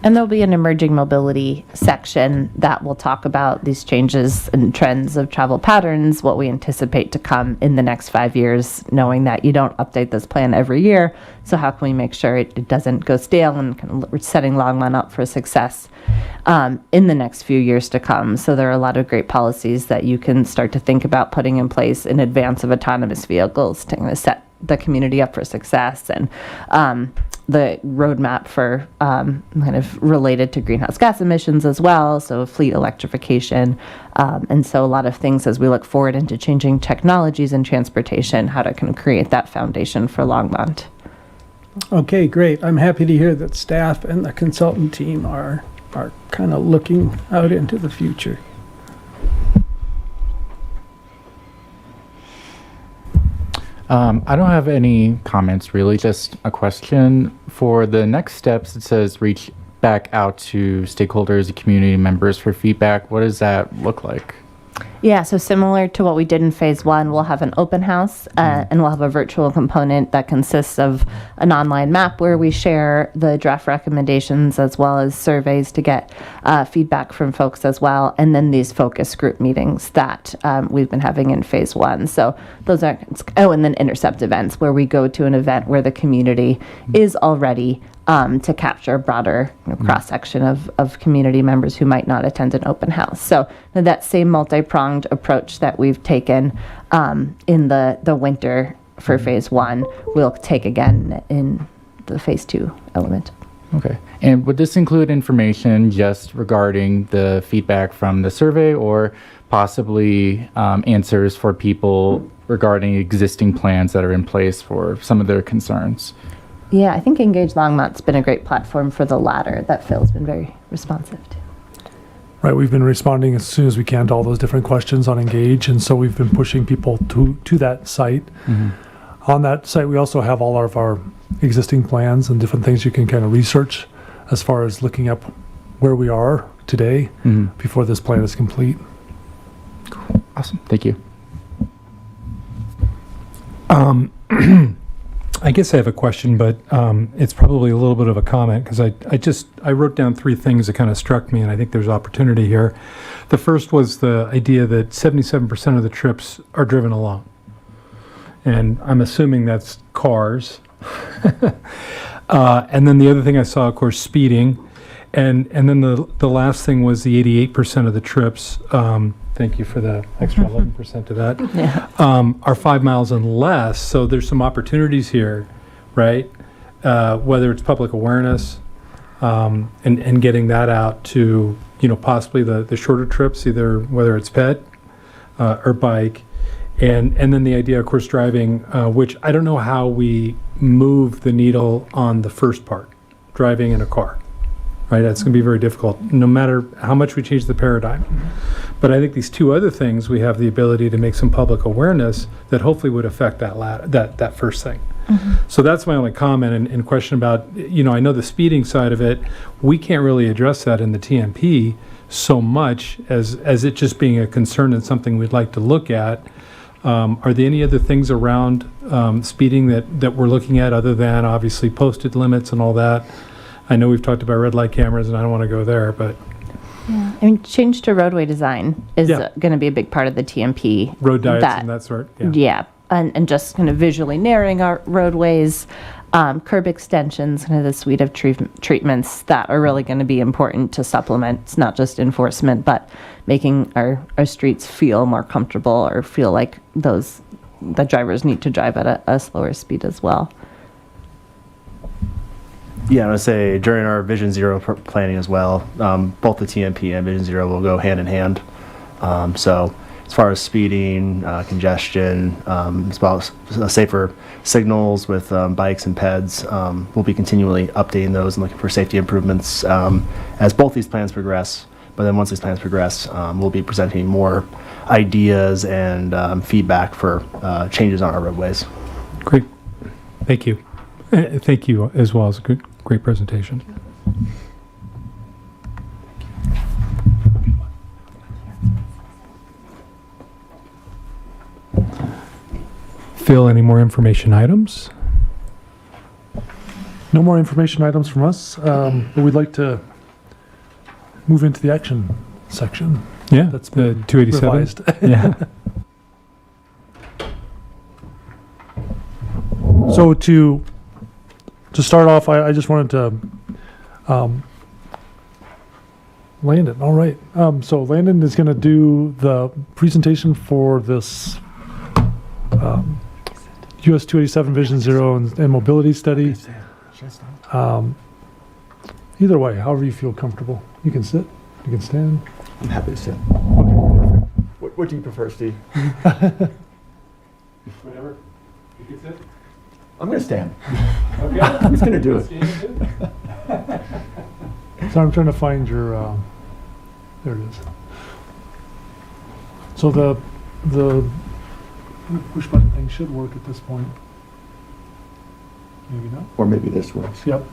And there'll be an emerging mobility section that will talk about these changes and trends of travel patterns, what we anticipate to come in the next 5 years, knowing that you don't update this plan every year. So how can we make sure it doesn't go stale, and kind of setting Longmont up for success in the next few years to come? So there are a lot of great policies that you can start to think about putting in place in advance of autonomous vehicles to kind of set the community up for success, and the roadmap for kind of related to greenhouse gas emissions as well, so fleet electrification, and so a lot of things as we look forward into changing technologies in transportation, how to kind of create that foundation for Longmont. Okay, great. I'm happy to hear that staff and the consultant team are kind of looking out into the future. I don't have any comments really, just a question. For the next steps, it says reach back out to stakeholders and community members for feedback. What does that look like? Yeah, so similar to what we did in phase one, we'll have an open house and we'll have a virtual component that consists of an online map where we share the draft recommendations as well as surveys to get feedback from folks as well. And then these focus group meetings that we've been having in phase one. So those are, and then intercept events where we go to an event where the community is already to capture a broader cross-section of community members who might not attend an open house. So that same multi-pronged approach that we've taken in the winter for phase one, we'll take again in the phase two element. Okay. And would this include information just regarding the feedback from the survey, or possibly answers for people regarding existing plans that are in place for some of their concerns? Yeah, I think Engage Longmont's been a great platform for the latter that Phil's been very responsive to. Right, we've been responding as soon as we can to all those different questions on Engage, and so we've been pushing people to that site. Mm-hmm. On that site, we also have all of our existing plans and different things you can kind of research as far as looking up where we are today before this plan is complete. Cool. Awesome. Thank you. I guess I have a question, but it's probably a little bit of a comment, because I wrote down three things that kind of struck me, and I think there's opportunity here. The first was the idea that 77% of the trips are driven alone, and I'm assuming that's cars. And then the other thing I saw, of course, speeding, and then the last thing was the 88% of the trips. Thank you for the extra 11% to that. Yeah. Are 5 miles and less. So there's some opportunities here, right? Whether it's public awareness and getting that out to, possibly the shorter trips, either whether it's pet or bike. And then the idea, of course, driving, which I don't know how we move the needle on the first part, driving in a car. Right, that's going to be very difficult, no matter how much we change the paradigm. But I think these two other things, we have the ability to make some public awareness that hopefully would affect that first thing. So that's my only comment and question about, I know the speeding side of it, we can't really address that in the TMP so much as it just being a concern and something we'd like to look at. Are there any other things around speeding that we're looking at other than obviously posted limits and all that? I know we've talked about red light cameras and I don't want to go there, but I mean, change to roadway design is Yeah. going to be a big part of the TMP. road diets and that sort. Yeah, and just kind of visually narrowing our roadways, curb extensions, kind of the suite of treatments that are really going to be important to supplement. It's not just enforcement, but making our streets feel more comfortable or feel like the drivers need to drive at a slower speed as well. Yeah, I would say during our Vision Zero planning as well, both the TMP and Vision Zero will go hand in hand. So as far as speeding, congestion, as well as safer signals with bikes and peds, we'll be continually updating those and looking for safety improvements as both these plans progress. But then once these plans progress, we'll be presenting more ideas and feedback for changes on our roadways. Great. Thank you. Thank you as well. It's a great presentation. Phil, any more information items? No more information items from us, but we'd like to move into the action section. Yeah, That's the been 287. revised. Yeah. So to start off, I just wanted to Landon, all right. So Landon is going to do the presentation for this US 287 Vision Zero and mobility study. Either way, however you feel comfortable. You can sit, you can stand. I'm happy to sit. Okay, What do you prefer, Steve? Whatever. You can sit. I'm going to stand. Okay. I'm just going to do it. So I'm trying to find your, there it is. So the push button thing should work at this point. Maybe not. Or maybe this works. Yep.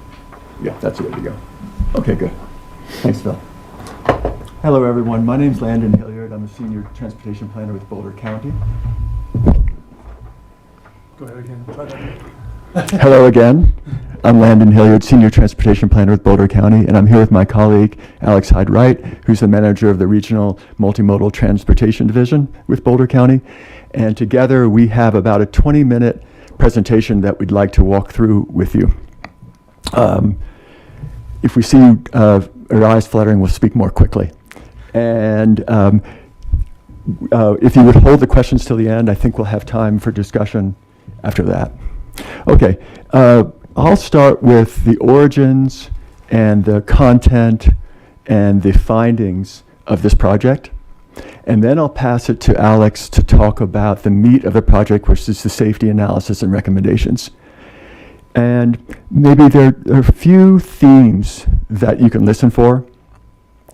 Yeah, that's the way to go. Okay, good. Thanks, Phil. Hello, everyone. My name's Landon Hilliard. I'm a senior transportation planner with Boulder County. Go ahead again. Try that. Hello again. I'm Landon Hilliard, Senior Transportation Planner with Boulder County, and I'm here with my colleague, Alex Hyde-Wright, who's the manager of the Regional Multimodal Transportation Division with Boulder County. And together we have about a 20-minute presentation that we'd like to walk through with you. If we see your eyes fluttering, we'll speak more quickly. And if you would hold the questions till the end, I think we'll have time for discussion after that. Okay, I'll start with the origins and the content and the findings of this project. And then I'll pass it to Alex to talk about the meat of the project, which is the safety analysis and recommendations. And maybe there are a few themes that you can listen for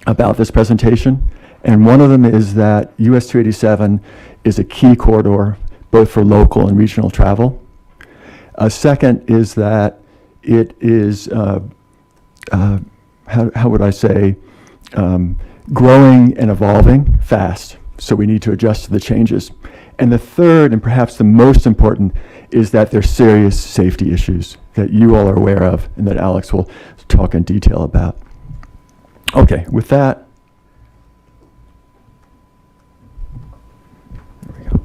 about this presentation. And one of them is that US 287 is a key corridor, both for local and regional travel. A second is that it is, how would I say, growing and evolving fast. So we need to adjust to the changes. And the third, and perhaps the most important, is that there's serious safety issues that you all are aware of and that Alex will talk in detail about. Okay, with that, there we go.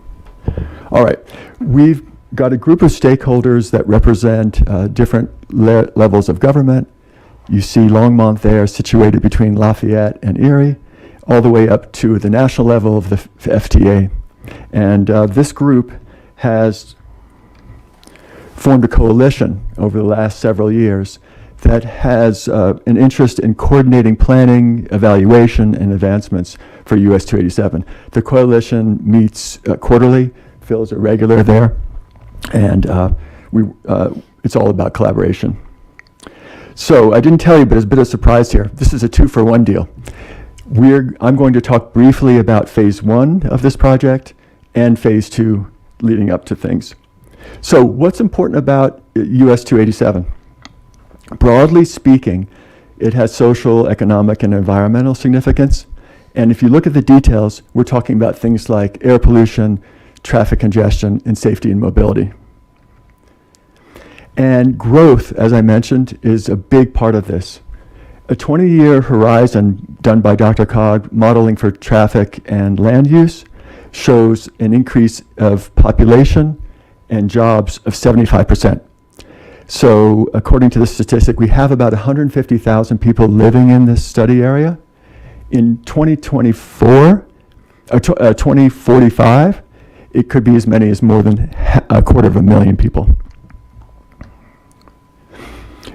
All right, we've got a group of stakeholders that represent different levels of government. You see Longmont there, situated between Lafayette and Erie, all the way up to the national level of the FTA. And this group has formed a coalition over the last several years that has an interest in coordinating planning, evaluation, and advancements for US 287. The coalition meets quarterly. Phil's a regular there. And it's all about collaboration. So I didn't tell you, but it's a bit of a surprise here. This is a 2-for-1 deal. I'm going to talk briefly about phase 1 of this project and phase 2 leading up to things. So what's important about US 287? Broadly speaking, it has social, economic, and environmental significance. And if you look at the details, we're talking about things like air pollution, traffic congestion, and safety and mobility. And growth, as I mentioned, is a big part of this. A 20-year horizon done by DRCOG, modeling for traffic and land use, shows an increase of population and jobs of 75%. So according to the statistic, we have about 150,000 people living in this study area. In 2045, it could be as many as more than 250,000 people.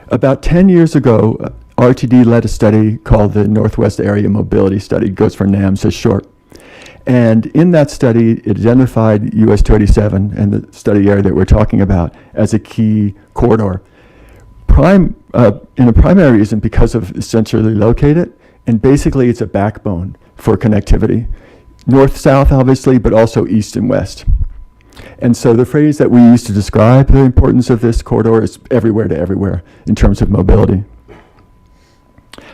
About 10 years ago, RTD led a study called the Northwest Area Mobility Study, goes for NAMS as short. And in that study, it identified US 287 and the study area that we're talking about as a key corridor. In a primary reason because of essentially located, and basically it's a backbone for connectivity. North-south, obviously, but also east and west. And so the phrase that we use to describe the importance of this corridor is everywhere to everywhere in terms of mobility.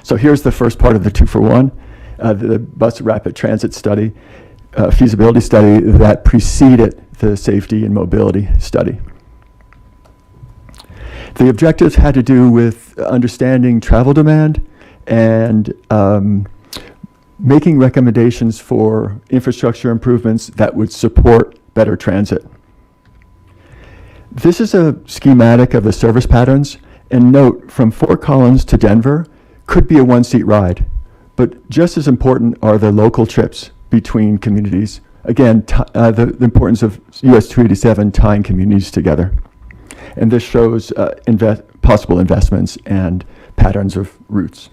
So here's the first part of the 2-for-1, the bus rapid transit study, feasibility study that preceded the safety and mobility study. The objectives had to do with understanding travel demand and making recommendations for infrastructure improvements that would support better transit. This is a schematic of the service patterns, and note, from Fort Collins to Denver could be a one-seat ride, but just as important are the local trips between communities. Again, the importance of US 287 tying communities together. And this shows possible investments and patterns of routes.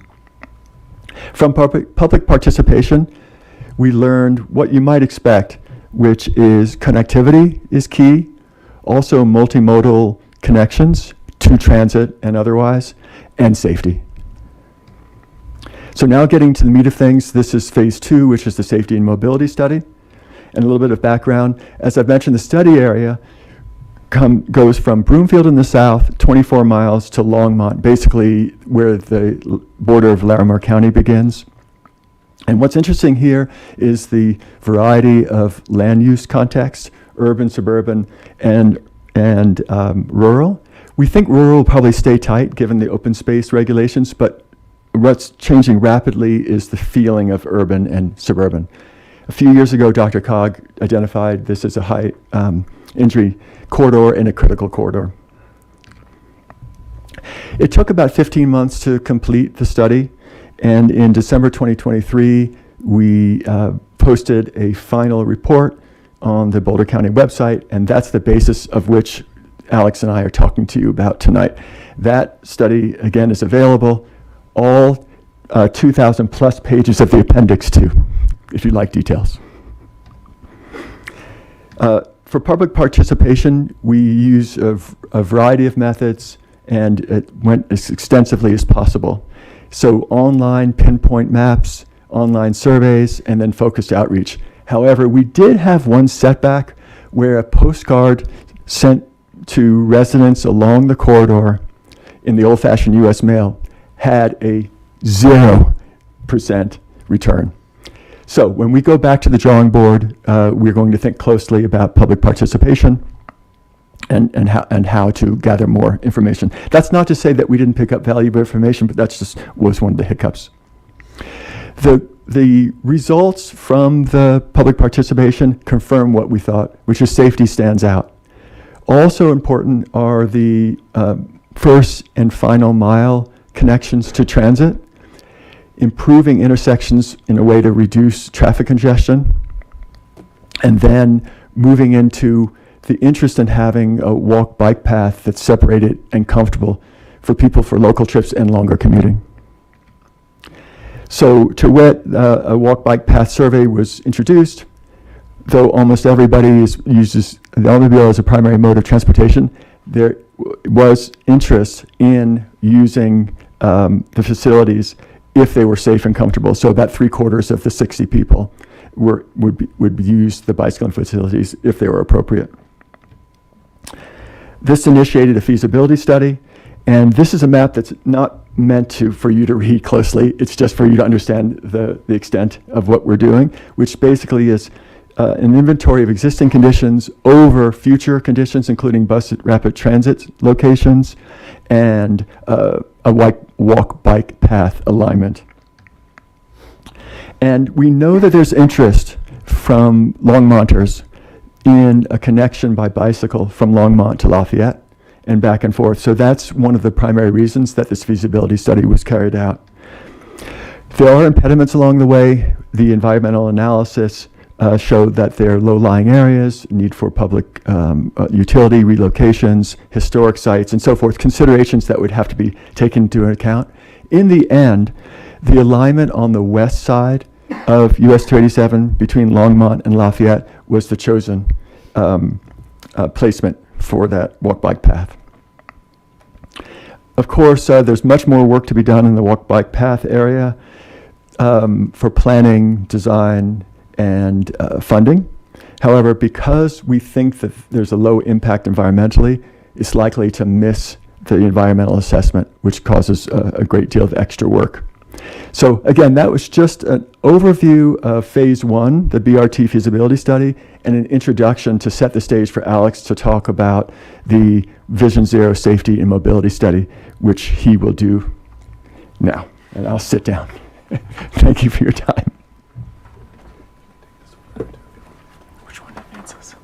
From public participation, we learned what you might expect, which is connectivity is key, also multimodal connections to transit and otherwise, and safety. So now getting to the meat of things, this is phase 2, which is the safety and mobility study. And a little bit of background, as I've mentioned, the study area goes from Broomfield in the south, 24 miles, to Longmont, basically where the border of Larimer County begins. And what's interesting here is the variety of land use contexts, urban, suburban, and rural. We think rural will probably stay tight given the open space regulations, but what's changing rapidly is the feeling of urban and suburban. A few years ago, DRCOG identified this as a high injury corridor and a critical corridor. It took about 15 months to complete the study, and in December 2023, we posted a final report on the Boulder County website, and that's the basis of which Alex and I are talking to you about tonight. That study, again, is available, all 2,000 plus pages of the appendix too, if you'd like details. For public participation, we use a variety of methods, and it went as extensively as possible. So online pinpoint maps, online surveys, and then focused outreach. However, we did have one setback where a postcard sent to residents along the corridor in the old-fashioned US mail had a 0% return. So when we go back to the drawing board, we're going to think closely about public participation and how to gather more information. That's not to say that we didn't pick up valuable information, but that's just was one of the hiccups. The results from the public participation confirm what we thought, which is safety stands out. Also important are the first and final mile connections to transit, improving intersections in a way to reduce traffic congestion, and then moving into the interest in having a walk-bike path that's separated and comfortable for people for local trips and longer commuting. So to wit, a walk-bike path survey was introduced. Though almost everybody uses the automobile as a primary mode of transportation, there was interest in using the facilities if they were safe and comfortable. So about 3/4 of the 60 people would use the bicycling facilities if they were appropriate. This initiated a feasibility study, and this is a map that's not meant for you to read closely. It's just for you to understand the extent of what we're doing, which basically is an inventory of existing conditions over future conditions, including bus rapid transit locations and a walk-bike path alignment. And we know that there's interest from Longmonters in a connection by bicycle from Longmont to Lafayette and back and forth. So that's one of the primary reasons that this feasibility study was carried out. There are impediments along the way. The environmental analysis showed that there are low-lying areas, need for public utility relocations, historic sites, and so forth, considerations that would have to be taken into account. In the end, the alignment on the west side of US 287 between Longmont and Lafayette was the chosen placement for that walk-bike path. Of course, there's much more work to be done in the walk-bike path area for planning, design, and funding. However, because we think that there's a low impact environmentally, it's likely to miss the environmental assessment, which causes a great deal of extra work. So again, that was just an overview of phase one, the BRT feasibility study, and an introduction to set the stage for Alex to talk about the Vision Zero safety and mobility study, which he will do now. And I'll sit down. Thank you for your time. Which one advances?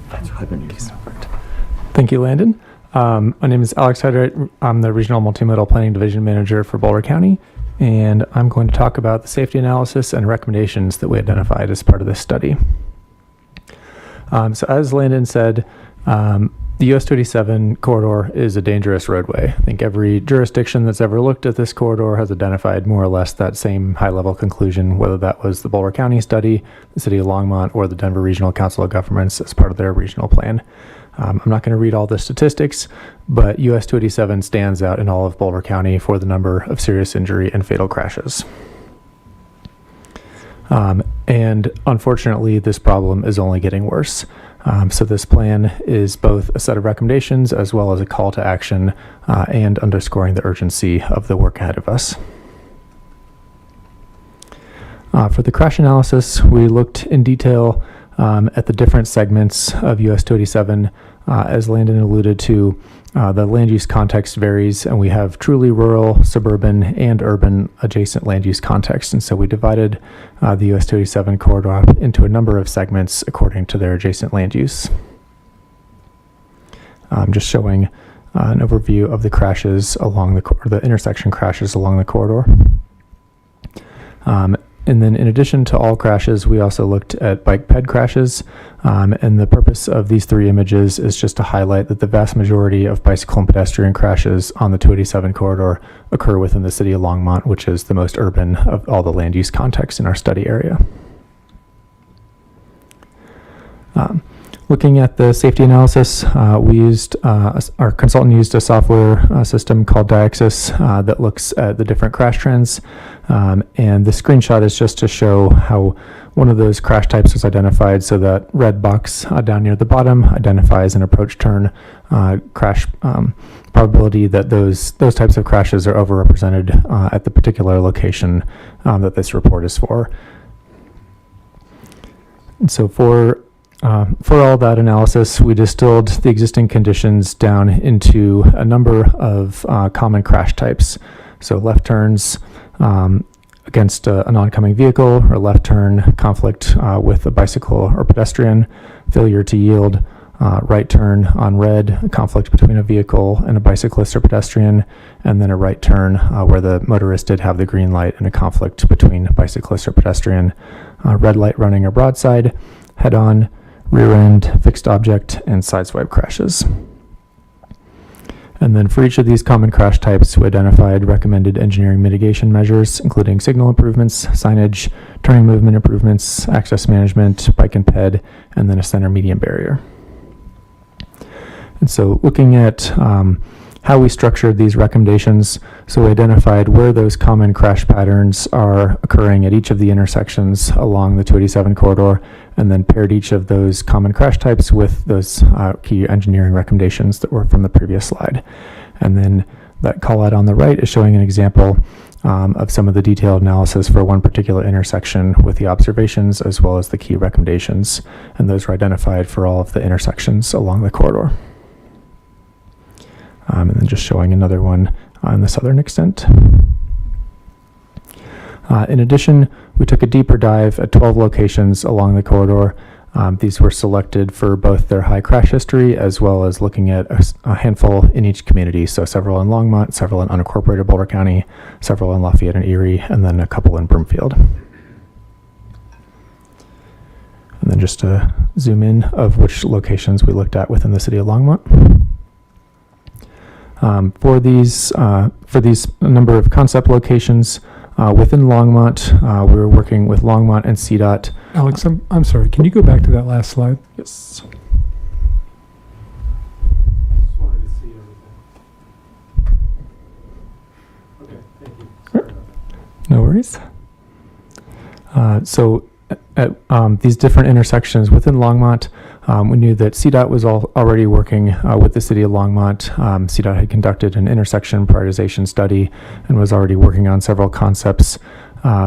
That's what I've been using. Thank you, Landon. My name is Alex Hydrate. I'm the Regional Multimodal Planning Division Manager for Boulder County, and I'm going to talk about the safety analysis and recommendations that we identified as part of this study. So as Landon said, the US 287 corridor is a dangerous roadway. I think every jurisdiction that's ever looked at this corridor has identified more or less that same high-level conclusion, whether that was the Boulder County study, the City of Longmont, or the Denver Regional Council of Governments as part of their regional plan. I'm not going to read all the statistics, but US 287 stands out in all of Boulder County for the number of serious injury and fatal crashes. And unfortunately, this problem is only getting worse. So this plan is both a set of recommendations as well as a call to action and underscoring the urgency of the work ahead of us. For the crash analysis, we looked in detail at the different segments of US 287. As Landon alluded to, the land use context varies, and we have truly rural, suburban, and urban adjacent land use context. And so we divided the US 287 corridor into a number of segments according to their adjacent land use. Just showing an overview of the crashes along the intersection crashes along the corridor. And then in addition to all crashes, we also looked at bike ped crashes. And the purpose of these three images is just to highlight that the vast majority of bicycle and pedestrian crashes on the 287 corridor occur within the City of Longmont, which is the most urban of all the land use contexts in our study area. Looking at the safety analysis, our consultant used a software system called Diaxis that looks at the different crash trends. And the screenshot is just to show how one of those crash types was identified. So that red box down near the bottom identifies an approach turn crash probability that those types of crashes are overrepresented at the particular location that this report is for. And so for all that analysis, we distilled the existing conditions down into a number of common crash types. So left turns against an oncoming vehicle, or left turn conflict with a bicycle or pedestrian, failure to yield, right turn on red, conflict between a vehicle and a bicyclist or pedestrian, and then a right turn where the motorist did have the green light and a conflict between a bicyclist or pedestrian, red light running or broadside, head on, rear end, fixed object, and sideswipe crashes. And then for each of these common crash types, we identified recommended engineering mitigation measures, including signal improvements, signage, turning movement improvements, access management, bike and ped, and then a center median barrier. And so looking at how how we structured these recommendations. So we identified where those common crash patterns are occurring at each of the intersections along the 287 corridor, and then paired each of those common crash types with those key engineering recommendations that were from the previous slide. And then that call out on the right is showing an example of some of the detailed analysis for one particular intersection with the observations as well as the key recommendations, and those were identified for all of the intersections along the corridor. And then just showing another one on the southern extent. In addition, we took a deeper dive at 12 locations along the corridor. These were selected for both their high crash history as well as looking at a handful in each community. So several in Longmont, several in unincorporated Boulder County, several in Lafayette and Erie, and then a couple in Broomfield. And then just to zoom in of which locations we looked at within the city of Longmont. For these number of concept locations within Longmont, we were working with Longmont and CDOT. Alex, I'm sorry. Can you go back to that last slide? Yes. Just wanted to see everything. Okay, thank you. Sorry about that. No worries. So at these different intersections within Longmont, we knew that CDOT was already working with the city of Longmont. CDOT had conducted an intersection prioritization study and was already working on several concepts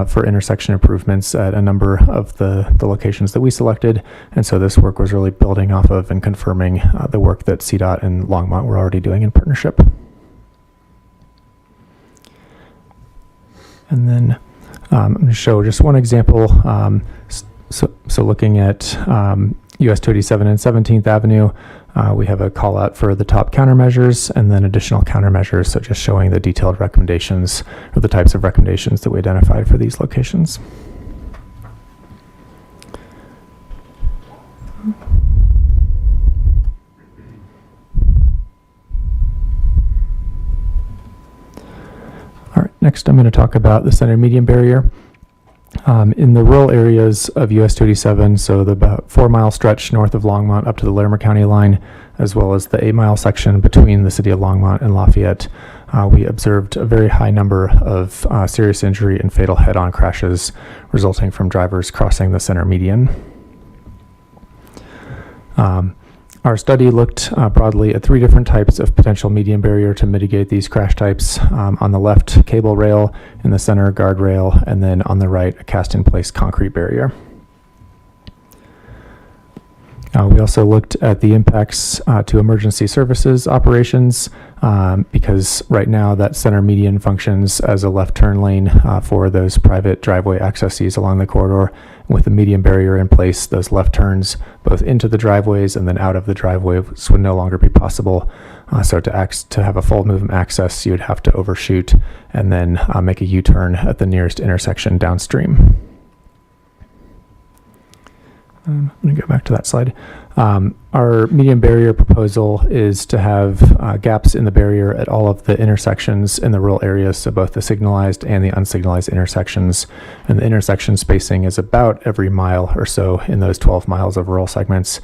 for intersection improvements at a number of the locations that we selected. And so this work was really building off of and confirming the work that CDOT and Longmont were already doing in partnership. And then I'm going to show just one example. So looking at US 287 and 17th Avenue, we have a call out for the top countermeasures and then additional countermeasures. So just showing the detailed recommendations or the types of recommendations that we identified for these locations. All right, next I'm going to talk about the center median barrier. In the rural areas of US 287, so the about 4-mile stretch north of Longmont up to the Larimer County line, as well as the 8-mile section between the city of Longmont and Lafayette, we observed a very high number of serious injury and fatal head-on crashes resulting from drivers crossing the center median. Our study looked broadly at 3 different types of potential median barrier to mitigate these crash types. On the left, cable rail, in the center, guardrail, and then on the right, a cast-in-place concrete barrier. We also looked at the impacts to emergency services operations because right now that center median functions as a left turn lane for those private driveway accesses along the corridor. With the median barrier in place, those left turns both into the driveways and then out of the driveways would no longer be possible. So to have a full movement access, you would have to overshoot and then make a U-turn at the nearest intersection downstream. I'm going to go back to that slide. Our median barrier proposal is to have gaps in the barrier at all of the intersections in the rural areas, so both the signalized and the unsignalized intersections. And the intersection spacing is about every mile or so in those 12 miles of rural segments.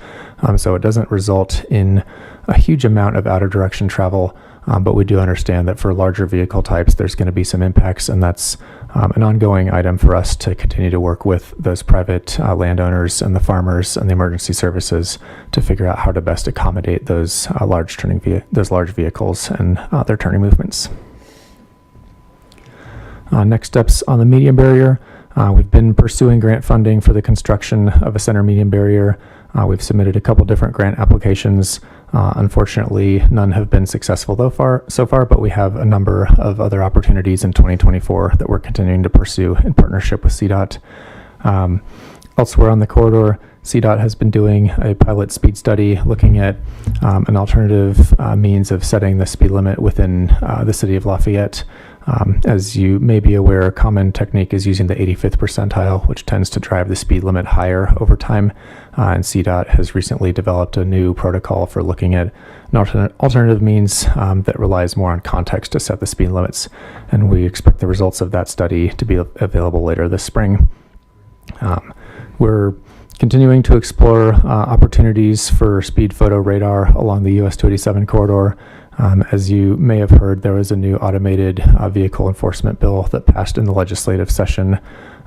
So it doesn't result in a huge amount of outer direction travel, but we do understand that for larger vehicle types, there's going to be some impacts, and that's an ongoing item for us to continue to work with those private landowners and the farmers and the emergency services to figure out how to best accommodate those large vehicles and their turning movements. Next steps on the median barrier. We've been pursuing grant funding for the construction of a center median barrier. We've submitted a couple different grant applications. Unfortunately, none have been successful so far, but we have a number of other opportunities in 2024 that we're continuing to pursue in partnership with CDOT. Elsewhere on the corridor, CDOT has been doing a pilot speed study looking at an alternative means of setting the speed limit within the city of Lafayette. As you may be aware, a common technique is using the 85th percentile, which tends to drive the speed limit higher over time. And CDOT has recently developed a new protocol for looking at an alternative means that relies more on context to set the speed limits. And we expect the results of that study to be available later this spring. We're continuing to explore opportunities for speed photo radar along the US 287 corridor. As you may have heard, there was a new automated vehicle enforcement bill that passed in the legislative session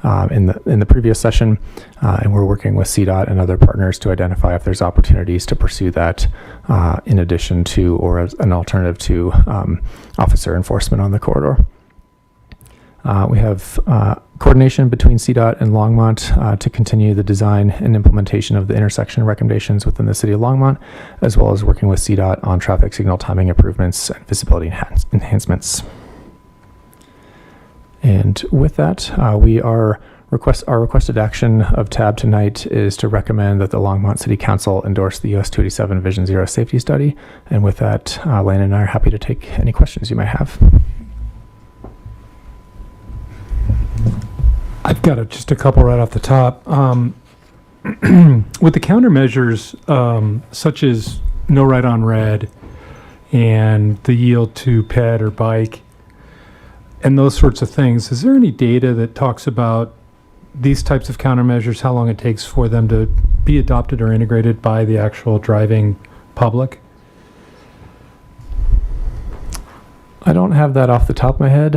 in the previous session, and we're working with CDOT and other partners to identify if there's opportunities to pursue that in addition to or as an alternative to officer enforcement on the corridor. We have coordination between CDOT and Longmont to continue the design and implementation of the intersection recommendations within the City of Longmont, as well as working with CDOT on traffic signal timing improvements and visibility enhancements. And with that, our requested action of TAB tonight is to recommend that the Longmont City Council endorse the US 287 Vision Zero safety study. And with that, Lane and I are happy to take any questions you might have. I've got just a couple right off the top. With the countermeasures, such as no right on red and the yield to ped or bike and those sorts of things, is there any data that talks about these types of countermeasures, how long it takes for them to be adopted or integrated by the actual driving public? I don't have that off the top of my head.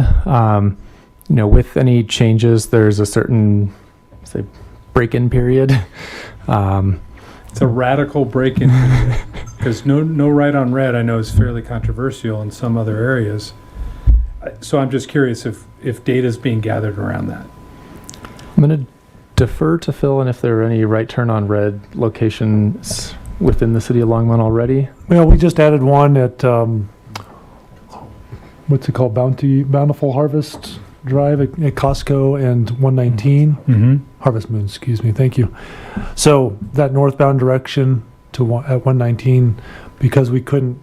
With any changes, there's a certain, say, break-in period. It's a radical break-in because no right on red I know is fairly controversial in some other areas. So I'm just curious if data is being gathered around that. I'm going to defer to Phil and if there are any right turn on red locations within the City of Longmont already. Well, we just added one at, what's it called, Bountiful Harvest Drive at Costco and 119. Mm-hmm. Harvest Moon, excuse me, thank you. So that northbound direction to at 119, because we couldn't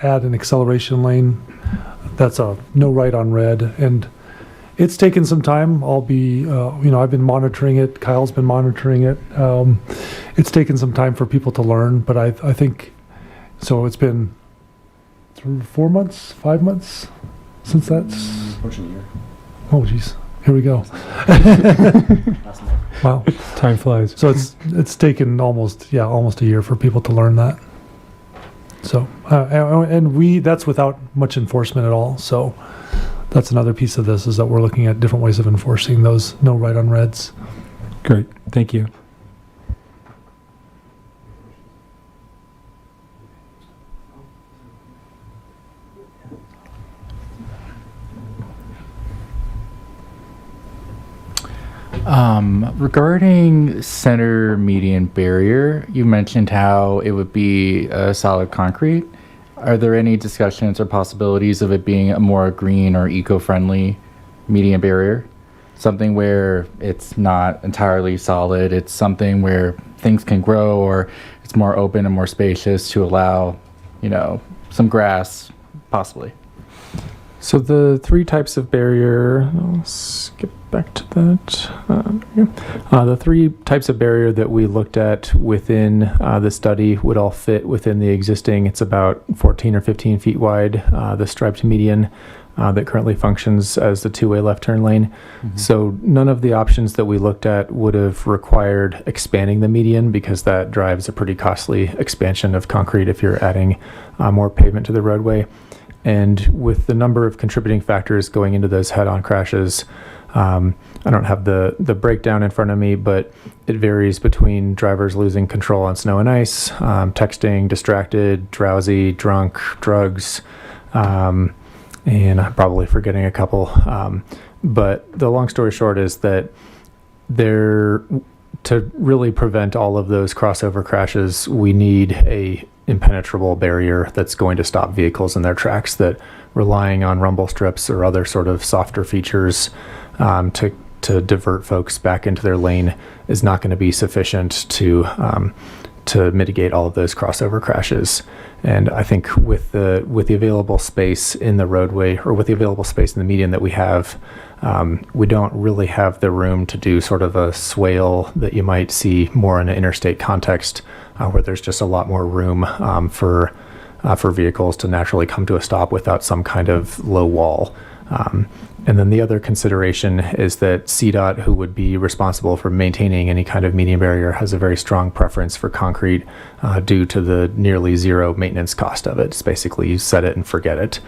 add an acceleration lane, that's a no right on red, and it's taken some time. I've been monitoring it. Kyle's been monitoring it. It's taken some time for people to learn, but I think, so it's been 4 months, 5 months since that's. Pushing a year. Oh, geez. Here we go. Wow. Time flies. So it's taken almost a year for people to learn that. So, and that's without much enforcement at all. So that's another piece of this, is that we're looking at different ways of enforcing those no right on reds. Great. Thank you. Regarding center median barrier, you mentioned how it would be solid concrete. Are there any discussions or possibilities of it being a more green or eco-friendly median barrier? Something where it's not entirely solid, it's something where things can grow, or it's more open and more spacious to allow, some grass, possibly. So the three types of barrier, I'll skip back to that. The three types of barrier that we looked at within the study would all fit within the existing. It's about 14 or 15 feet wide, the striped median that currently functions as the two-way left turn lane. Mm-hmm. So none of the options that we looked at would have required expanding the median, because that drives a pretty costly expansion of concrete if you're adding more pavement to the roadway. And with the number of contributing factors going into those head-on crashes, I don't have the breakdown in front of me, but it varies between drivers losing control on snow and ice, texting, distracted, drowsy, drunk, drugs, and I'm probably forgetting a couple. But the long story short is that to really prevent all of those crossover crashes, we need a impenetrable barrier that's going to stop vehicles in their tracks, that relying on rumble strips or other sort of softer features to divert folks back into their lane is not going to be sufficient to mitigate all of those crossover crashes. And I think with the available space in the roadway, or with the available space in the median that we have, we don't really have the room to do sort of a swale that you might see more in an interstate context, where there's just a lot more room for vehicles to naturally come to a stop without some kind of low wall. And then the other consideration is that CDOT, who would be responsible for maintaining any kind of median barrier, has a very strong preference for concrete due to the nearly zero maintenance cost of it. It's basically you set it and forget it.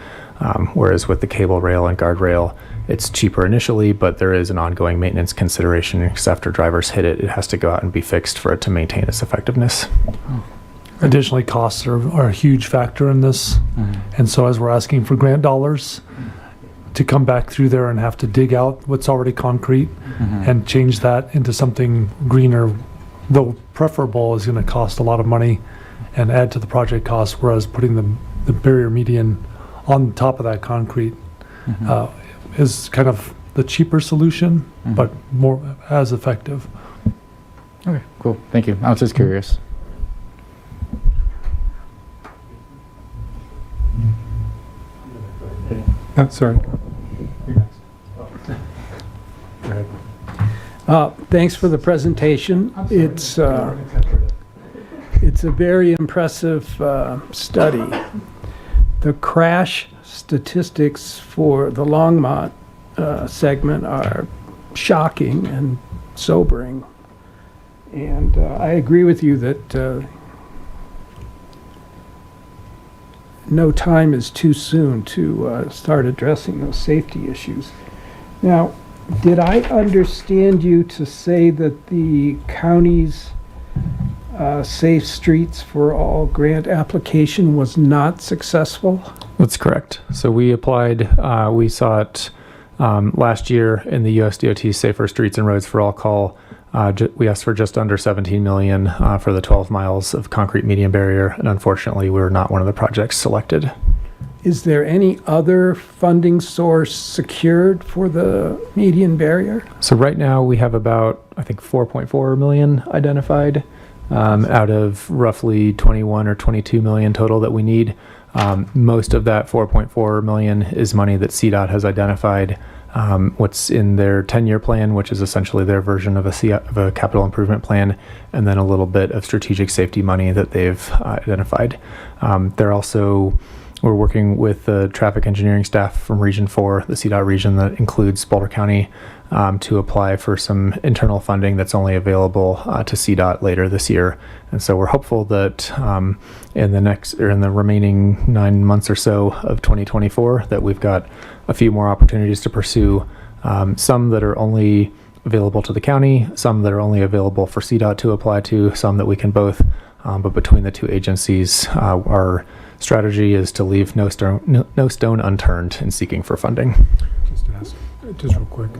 Whereas with the cable rail and guardrail, it's cheaper initially, but there is an ongoing maintenance consideration because after drivers hit it, it has to go out and be fixed for it to maintain its effectiveness. Additionally, costs are a huge factor in this. And so as we're asking for grant dollars to come back through there and have to dig out what's already concrete and change that into something greener, though preferable, is going to cost a lot of money and add to the project cost, whereas putting the barrier median on top of that concrete is kind of the cheaper solution, but more as effective. Okay, cool. Thank you. I was just curious. Oh, sorry. Thanks for the presentation. It's a very impressive study. The crash statistics for the Longmont segment are shocking and sobering. And I agree with you that no time is too soon to start addressing those safety issues. Now, did I understand you to say that the county's Safe Streets for All grant application was not successful? That's correct. So we applied, we saw it last year in the USDOT Safer Streets and Roads for All call. We asked for just under 17 million for the 12 miles of concrete median barrier, and unfortunately, we were not one of the projects selected. Is there any other funding source secured for the median barrier? So right now, we have about, I think, 4.4 million identified out of roughly 21 or 22 million total that we need. Most of that 4.4 million is money that CDOT has identified. What's in their 10-year plan, which is essentially their version of a capital improvement plan, and then a little bit of strategic safety money that they've identified. We're working with the traffic engineering staff from Region 4, the CDOT region that includes Boulder County, to apply for some internal funding that's only available to CDOT later this year. And so we're hopeful that in the remaining 9 months or so of 2024, that we've got a few more opportunities to pursue, some that are only available to the county, some that are only available for CDOT to apply to, some that we can both. But between the two agencies, our strategy is to leave no stone unturned in seeking for funding. Just real quick.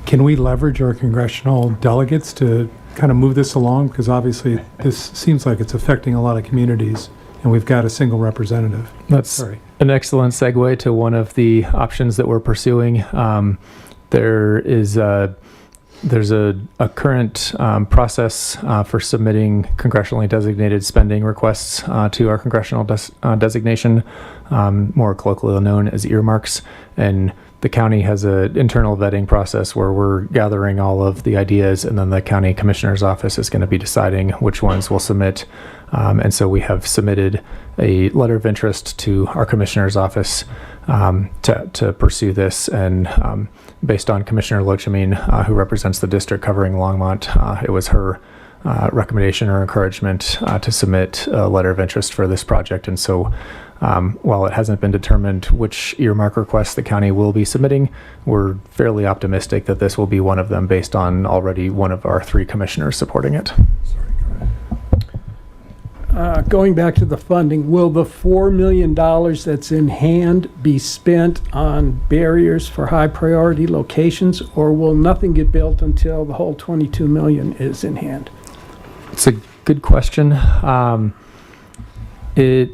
Can we leverage our congressional delegates to kind of move this along? Because obviously this seems like it's affecting a lot of communities, and we've got a single representative. That's an excellent segue to one of the options that we're pursuing. There's a current process for submitting congressionally designated spending requests to our congressional designation, more colloquially known as earmarks. And the county has an internal vetting process where we're gathering all of the ideas, and then the county commissioner's office is going to be deciding which ones we'll submit. And so we have submitted a letter of interest to our commissioner's office to pursue this. And based on Commissioner Lochamin, who represents the district covering Longmont, it was her recommendation or encouragement to submit a letter of interest for this project. And so while it hasn't been determined which earmark requests the county will be submitting, we're fairly optimistic that this will be one of them based on already one of our 3 commissioners supporting it. Going back to the funding, will the $4 million that's in hand be spent on barriers for high priority locations, or will nothing get built until the whole 22 million is in hand? It's a good question. There's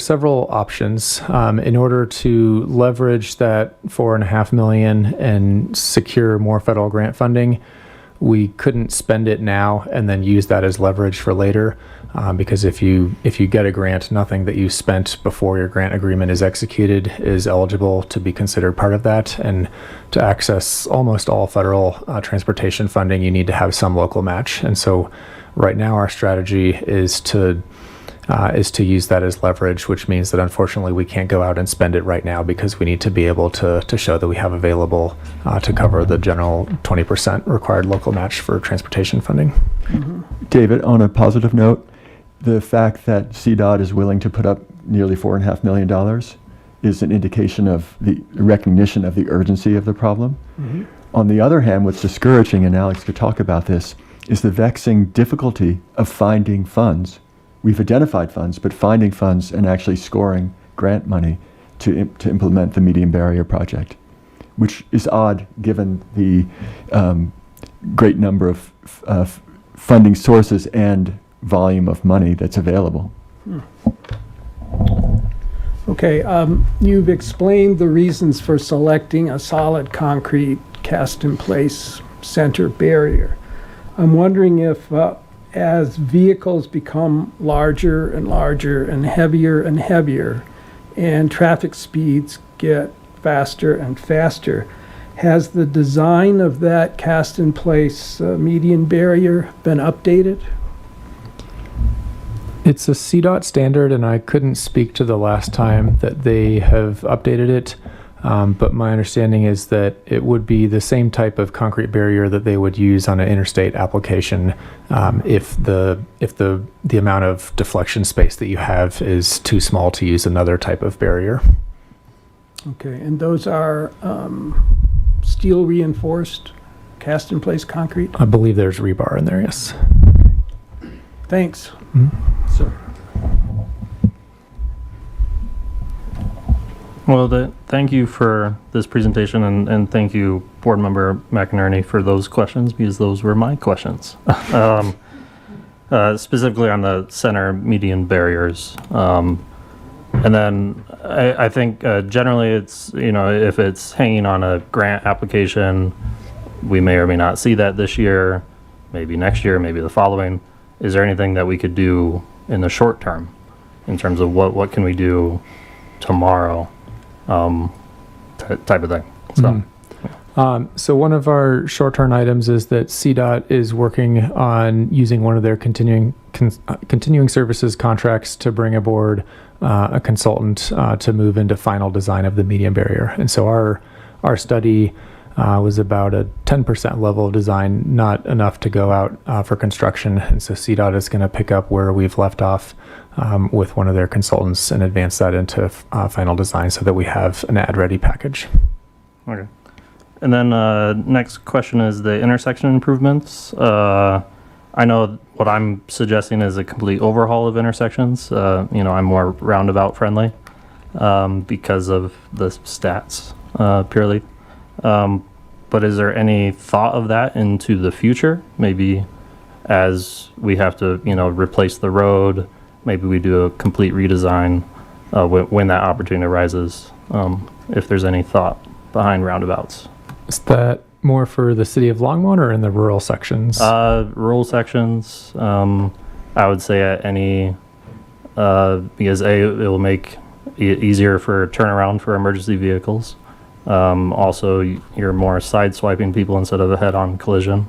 several options in order to leverage that $4.5 million and secure more federal grant funding. We couldn't spend it now and then use that as leverage for later, because if you get a grant, nothing that you spent before your grant agreement is executed is eligible to be considered part of that. And to access almost all federal transportation funding, you need to have some local match. And so right now our strategy is to is to use that as leverage, which means that unfortunately we can't go out and spend it right now because we need to be able to show that we have available to cover the general 20% required local match for transportation funding. David, on a positive note, the fact that CDOT is willing to put up nearly $4.5 million is an indication of the recognition of the urgency of the problem. On the other hand, what's discouraging, and Alex could talk about this, is the vexing difficulty of finding funds. We've identified funds, but finding funds and actually scoring grant money to implement the medium barrier project, which is odd given the great number of funding sources and volume of money that's available. Okay, you've explained the reasons for selecting a solid concrete cast-in-place center barrier. I'm wondering if as vehicles become larger and larger and heavier and traffic speeds get faster and faster, has the design of that cast-in-place median barrier been updated? It's a CDOT standard, and I couldn't speak to the last time that they have updated it. But my understanding is that it would be the same type of concrete barrier that they would use on an interstate application if the amount of deflection space that you have is too small to use another type of barrier. Okay, and those are steel reinforced cast-in-place concrete? I believe there's rebar in there, yes. Thanks. So. Well, thank you for this presentation, and thank you, Board Member McInerney, for those questions, because those were my questions. Specifically on the center median barriers. And then I think generally it's, if it's hanging on a grant application, we may or may not see that this year, maybe next year, maybe the following. Is there anything that we could do in the short term in terms of what can we do tomorrow? Type of thing. So, so one of our short-term items is that CDOT is working on using one of their continuing services contracts to bring aboard a consultant to move into final design of the median barrier. And so our study was about a 10% level of design, not enough to go out for construction. And so CDOT is going to pick up where we've left off with one of their consultants and advance that into final design so that we have an ad-ready package. Okay. And then next question is the intersection improvements. I know what I'm suggesting is a complete overhaul of intersections. I'm more roundabout friendly because of the stats purely. But is there any thought of that into the future? Maybe as we have to, replace the road, maybe we do a complete redesign when that opportunity arises, if there's any thought behind roundabouts. Is that more for the City of Longmont or in the rural sections? Rural sections, I would say at any, because it will make it easier for turnaround for emergency vehicles. Also, you're more side-swiping people instead of a head-on collision,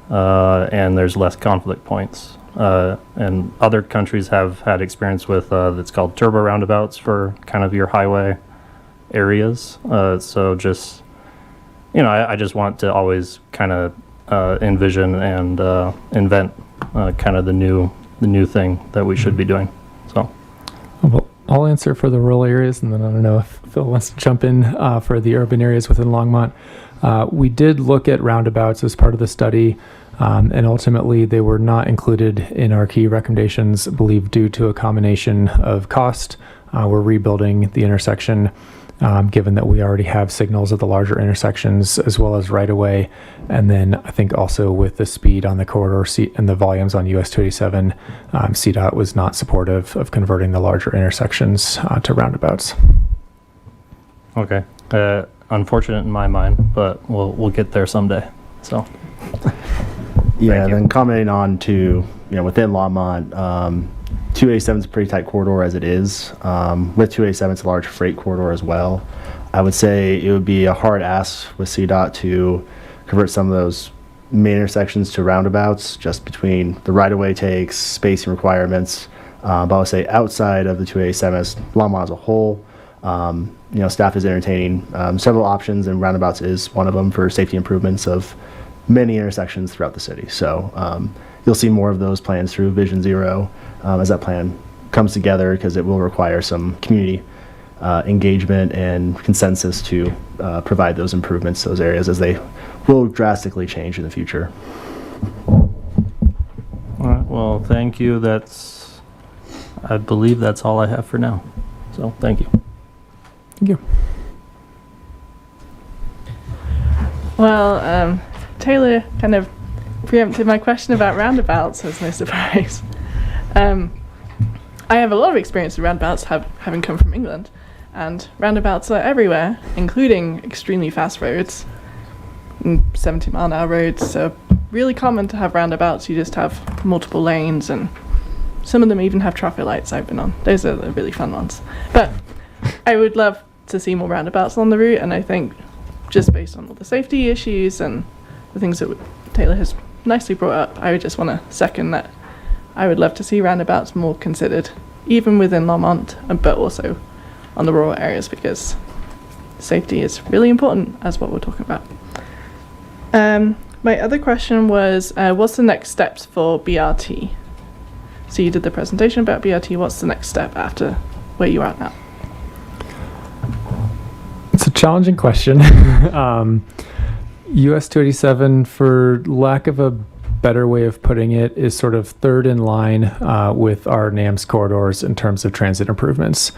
and there's less conflict points. And other countries have had experience with that's called turbo roundabouts for kind of your highway areas. So just, I just want to always kind of envision and invent kind of the new thing that we should be doing. So. Well, I'll answer for the rural areas, and then I don't know if Phil wants to jump in for the urban areas within Longmont. We did look at roundabouts as part of the study, and ultimately they were not included in our key recommendations, I believe due to a combination of cost. We're rebuilding the intersection, given that we already have signals at the larger intersections as well as right-of-way. And then I think also with the speed on the corridor and the volumes on US 287, CDOT was not supportive of converting the larger intersections to roundabouts. Okay. Unfortunate in my mind, but we'll get there someday. So. Yeah, then commenting on to, within Longmont, 287 is a pretty tight corridor as it is. With 287, it's a large freight corridor as well. I would say it would be a hard ask with CDOT to convert some of those main intersections to roundabouts, just between the right-of-way takes, spacing requirements, But I would say outside of the 287 as Longmont as a whole, staff is entertaining several options, and roundabouts is one of them for safety improvements of many intersections throughout the city. So you'll see more of those plans through Vision Zero as that plan comes together, because it will require some community engagement and consensus to provide those improvements to those areas, as they will drastically change in the future. All right, well, thank you. I believe that's all I have for now. So thank you. Thank you. Well, Taylor kind of preempted my question about roundabouts, as no surprise. I have a lot of experience with roundabouts, having come from England, and roundabouts are everywhere, including extremely fast roads, 70-mile-an-hour roads. So really common to have roundabouts. You just have multiple lanes, and some of them even have traffic lights I've been on. Those are the really fun ones. But I would love to see more roundabouts on the route, and I think just based on all the safety issues and the things that Taylor has nicely brought up, I would just want to second that. I would love to see roundabouts more considered, even within Longmont, but also on the rural areas, because safety is really important, as what we're talking about. My other question was, what's the next steps for BRT? So you did the presentation about BRT. What's the next step after where you are now? It's a challenging question. US 287, for lack of a better way of putting it, is sort of third in line with our NAMS corridors in terms of transit improvements.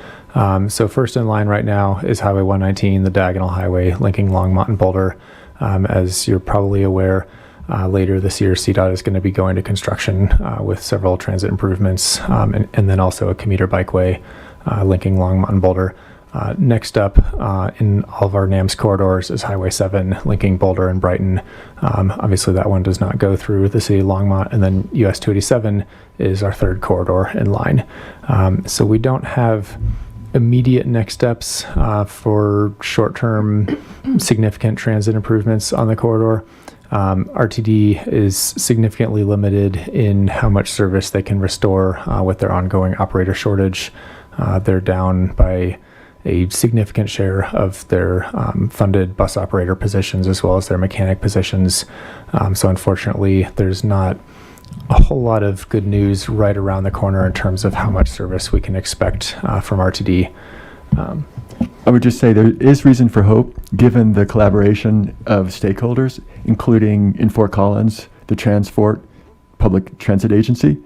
So first in line right now is Highway 119, the diagonal highway linking Longmont and Boulder. As you're probably aware, later this year, CDOT is going to be going to construction with several transit improvements, and then also a commuter bikeway linking Longmont and Boulder. Next up in all of our NAMS corridors is Highway 7 linking Boulder and Brighton. Obviously, that one does not go through the city of Longmont. And then US 287 is our third corridor in line. So we don't have immediate next steps for short-term significant transit improvements on the corridor. RTD is significantly limited in how much service they can restore with their ongoing operator shortage. They're down by a significant share of their funded bus operator positions, as well as their mechanic positions. So unfortunately, there's not a whole lot of good news right around the corner in terms of how much service we can expect from RTD. I would just say there is reason for hope, given the collaboration of stakeholders, including in Fort Collins, the Transfort Public Transit Agency,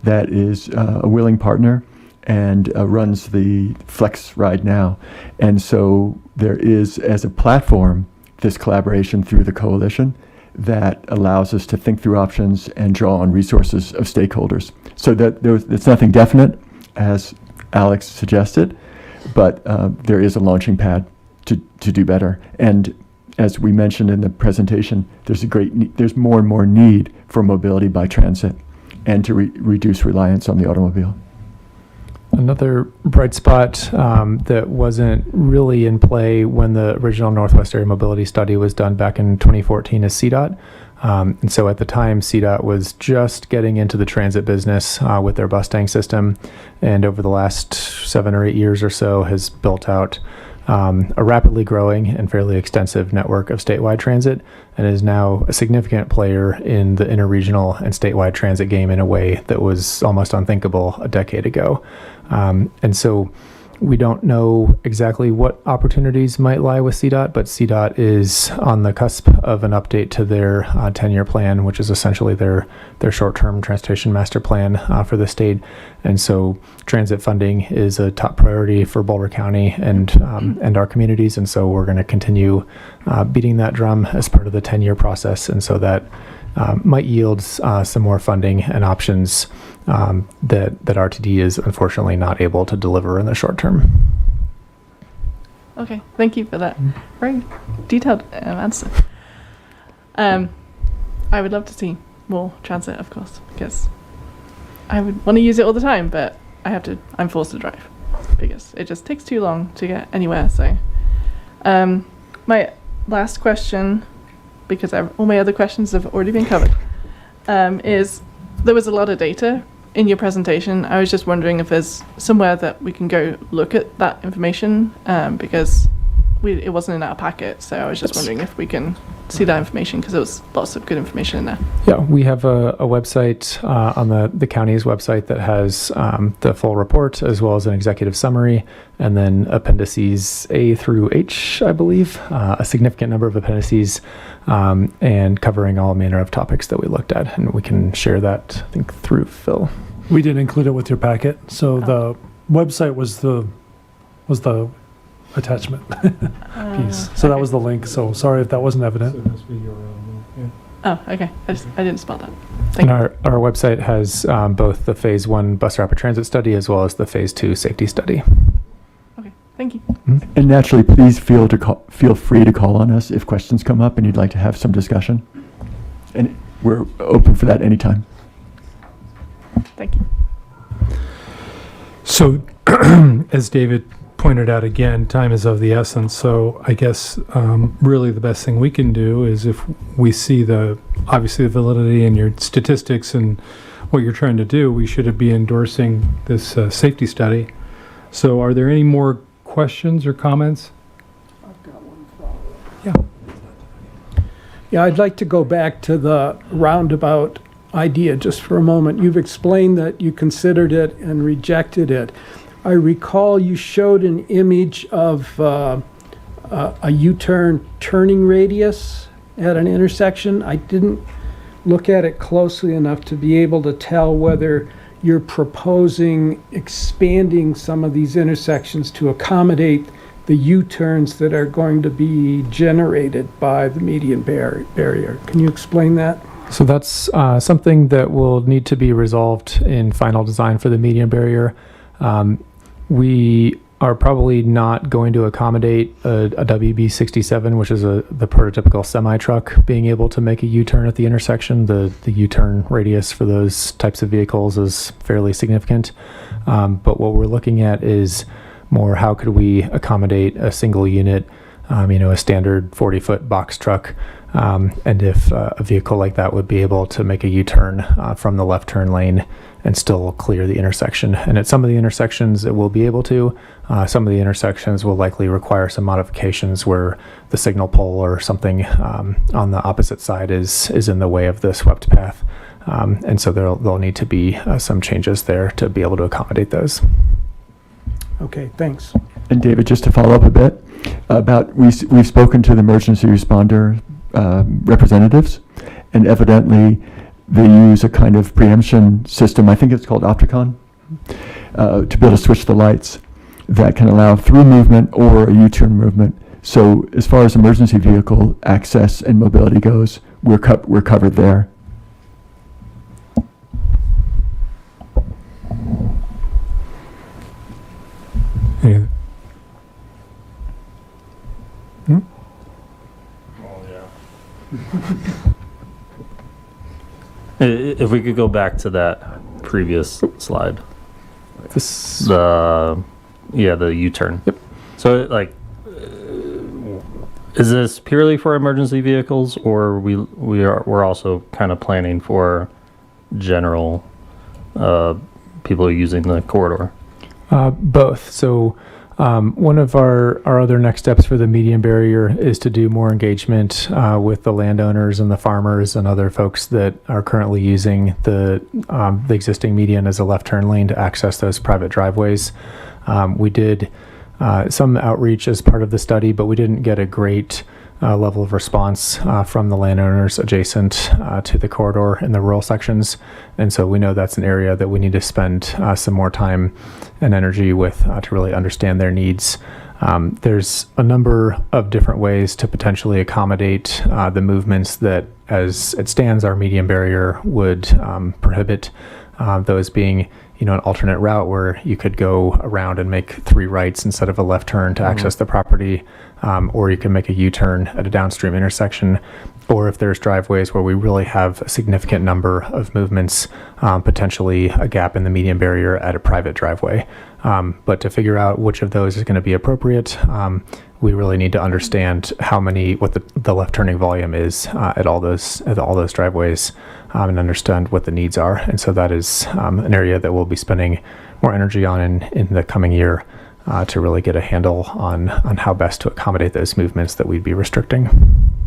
that is a willing partner and runs the Flex Ride Now. And so there is, as a platform, this collaboration through the coalition that allows us to think through options and draw on resources of stakeholders. So that it's nothing definite, as Alex suggested, but there is a launching pad to do better. And as we mentioned in the presentation, there's more and more need for mobility by transit and to reduce reliance on the automobile. Another bright spot that wasn't really in play when the original Northwest Area Mobility Study was done back in 2014 is CDOT. And so at the time, CDOT was just getting into the transit business with their Mustang system, and over the last 7 or 8 years or so has built out a rapidly growing and fairly extensive network of statewide transit, and is now a significant player in the interregional and statewide transit game in a way that was almost unthinkable a decade ago. And so we don't know exactly what opportunities might lie with CDOT, but CDOT is on the cusp of an update to their 10-year plan, which is essentially their short-term transportation master plan for the state. And so transit funding is a top priority for Boulder County and our communities. And so we're going to continue beating that drum as part of the 10-year process. And so that might yield some more funding and options that RTD is unfortunately not able to deliver in the short term. Okay, thank you for that very detailed answer. I would love to see more transit, of course, because I would want to use it all the time, but I'm forced to drive because it just takes too long to get anywhere. So my last question, because all my other questions have already been covered, is there was a lot of data in your presentation, I was just wondering if there's somewhere that we can go look at that information, because it wasn't in our packet, so I was just wondering if we can see that information, because there was lots of good information in there. Yeah, we have a website on the county's website that has the full report as well as an executive summary, and then appendices A through H, I believe, a significant number of appendices, and covering all manner of topics that we looked at, and we can share that, I think, through Phil. We did include it with your packet, so the website was the attachment piece. So that was the link. So sorry if that wasn't evident. Oh, okay. I didn't spot that. And our website has both the Phase 1 bus rapid transit study as well as the Phase 2 safety study. Okay, thank you. And naturally, please feel free to call on us if questions come up and you'd like to have some discussion. And we're open for that anytime. Thank you. So, as David pointed out again, time is of the essence. So I guess really the best thing we can do is, if we see obviously the validity in your statistics and what you're trying to do, we should be endorsing this safety study. So are there any more questions or comments? I've got one follow-up. Yeah, I'd like to go back to the roundabout idea just for a moment. You've explained that you considered it and rejected it. I recall you showed an image of a U-turn turning radius at an intersection. I didn't look at it closely enough to be able to tell whether you're proposing expanding some of these intersections to accommodate the U-turns that are going to be generated by the median barrier. Can you explain that? So that's something that will need to be resolved in final design for the median barrier. We are probably not going to accommodate a WB67, which is the prototypical semi-truck, being able to make a U-turn at the intersection. The U-turn radius for those types of vehicles is fairly significant. But what we're looking at is more, how could we accommodate a single unit, a standard 40-foot box truck, and if a vehicle like that would be able to make a U-turn from the left turn lane and still clear the intersection. And at some of the intersections it will be able to. Some of the intersections will likely require some modifications where the signal pole or something on the opposite side is in the way of the swept path. And so there'll need to be some changes there to be able to accommodate those. Okay, thanks. And David, just to follow up a bit, we've spoken to the emergency responder representatives, and evidently they use a kind of preemption system, I think it's called Opticon, to be able to switch the lights that can allow through movement or a U-turn movement. So as far as emergency vehicle access and mobility goes, we're covered there. Yeah. If we could go back to that previous slide, the U-turn. Yep. So is this purely for emergency vehicles, or we're also kind of planning for general people using the corridor? Both. So one of our other next steps for the median barrier is to do more engagement with the landowners and the farmers and other folks that are currently using the existing median as a left turn lane to access those private driveways. We did some outreach as part of the study, but we didn't get a great level of response from the landowners adjacent to the corridor in the rural sections. And so we know that's an area that we need to spend some more time and energy with to really understand their needs. There's a number of different ways to potentially accommodate the movements that, as it stands, our median barrier would prohibit, those being an alternate route where you could go around and make 3 rights instead of a left turn to access the property. or you can make a U-turn at a downstream intersection, or if there's driveways where we really have a significant number of movements, potentially a gap in the median barrier at a private driveway. But to figure out which of those is going to be appropriate, we really need to understand what the left turning volume is at all those driveways, and understand what the needs are. And so that is an area that we'll be spending more energy on in the coming year to really get a handle on how best to accommodate those movements that we'd be restricting.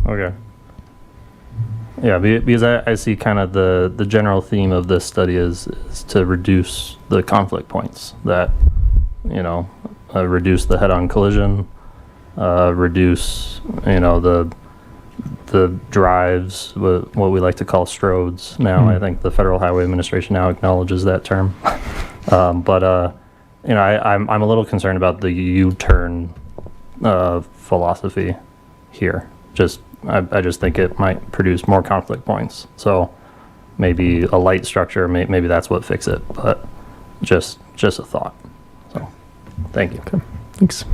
Okay. Yeah, because I see kind of the general theme of this study is to reduce the conflict points that, reduce the head-on collision, reduce, the drives, what we like to call stroads now. I think the Federal Highway Administration now acknowledges that term. I'm a little concerned about the U-turn philosophy here. I just think it might produce more conflict points. So maybe a light structure, maybe that's what fix it. But just a thought. So thank you. Okay. Thanks.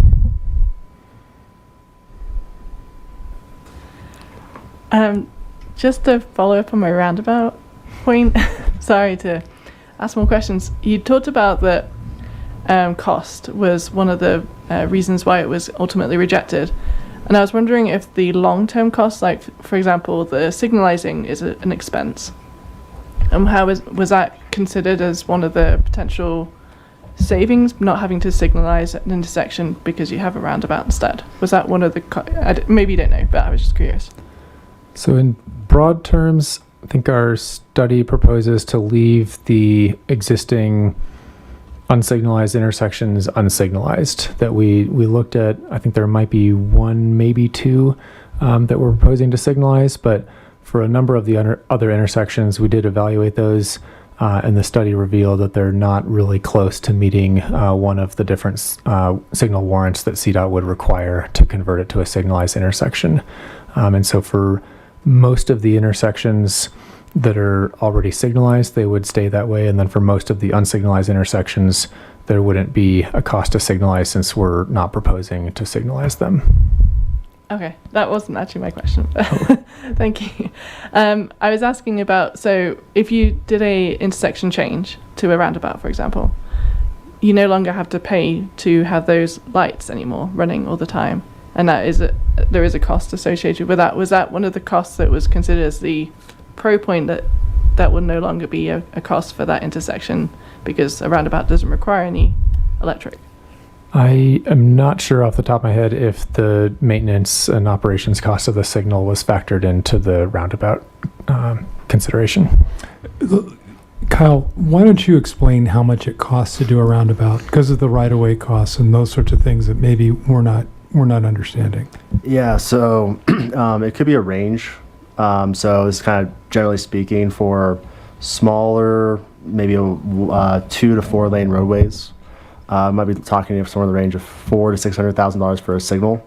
Just to follow up on my roundabout point, sorry to ask more questions. You talked about that cost was one of the reasons why it was ultimately rejected. And I was wondering if the long-term costs, like, for example, the signalizing is an expense. How was that considered as one of the potential savings, not having to signalize an intersection because you have a roundabout instead? Was that one of the... maybe you don't know, but I was just curious. So in broad terms, I think our study proposes to leave the existing unsignalized intersections unsignalized. That we looked at, I think there might be one, maybe two that we're proposing to signalize, but for a number of the other intersections, we did evaluate those, and the study revealed that they're not really close to meeting one of the different signal warrants that CDOT would require to convert it to a signalized intersection. And so for most of the intersections that are already signalized, they would stay that way. And then for most of the unsignalized intersections, there wouldn't be a cost to signalize since we're not proposing to signalize them. Okay, that wasn't actually my question. Thank you. I was asking about, so if you did a intersection change to a roundabout, for example, you no longer have to pay to have those lights anymore running all the time. And there is a cost associated with that. Was that one of the costs that was considered as the pro point, that would no longer be a cost for that intersection because a roundabout doesn't require any electric? I am not sure off the top of my head if the maintenance and operations cost of the signal was factored into the roundabout consideration. Kyle, why don't you explain how much it costs to do a roundabout because of the right-of-way costs and those sorts of things that maybe we're not understanding? Yeah, so it could be a range. So it's kind of generally speaking for smaller, maybe 2 to 4 lane roadways. Might be talking somewhere in the range of $400,000 to $600,000 for a signal,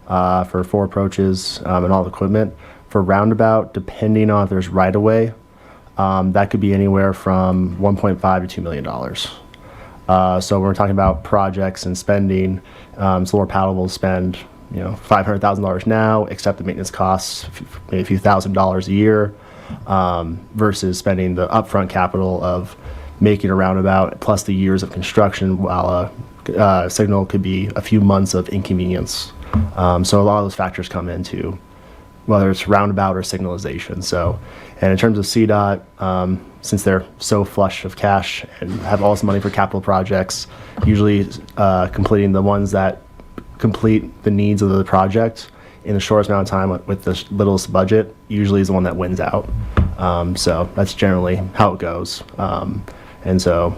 for 4 approaches and all the equipment. For roundabout, depending on if there's right of way, that could be anywhere from $1.5 to $2 million. So when we're talking about projects and spending, it's more palatable to spend, $500,000 now, except the maintenance costs, maybe a few $1,000s a year, versus spending the upfront capital of making a roundabout plus the years of construction, while a signal could be a few months of inconvenience. So a lot of those factors come into whether it's roundabout or signalization. So, and in terms of CDOT, since they're so flush of cash and have all this money for capital projects, usually completing the ones that complete the needs of the project in the shortest amount of time with the littlest budget usually is the one that wins out. So that's generally how it goes. And so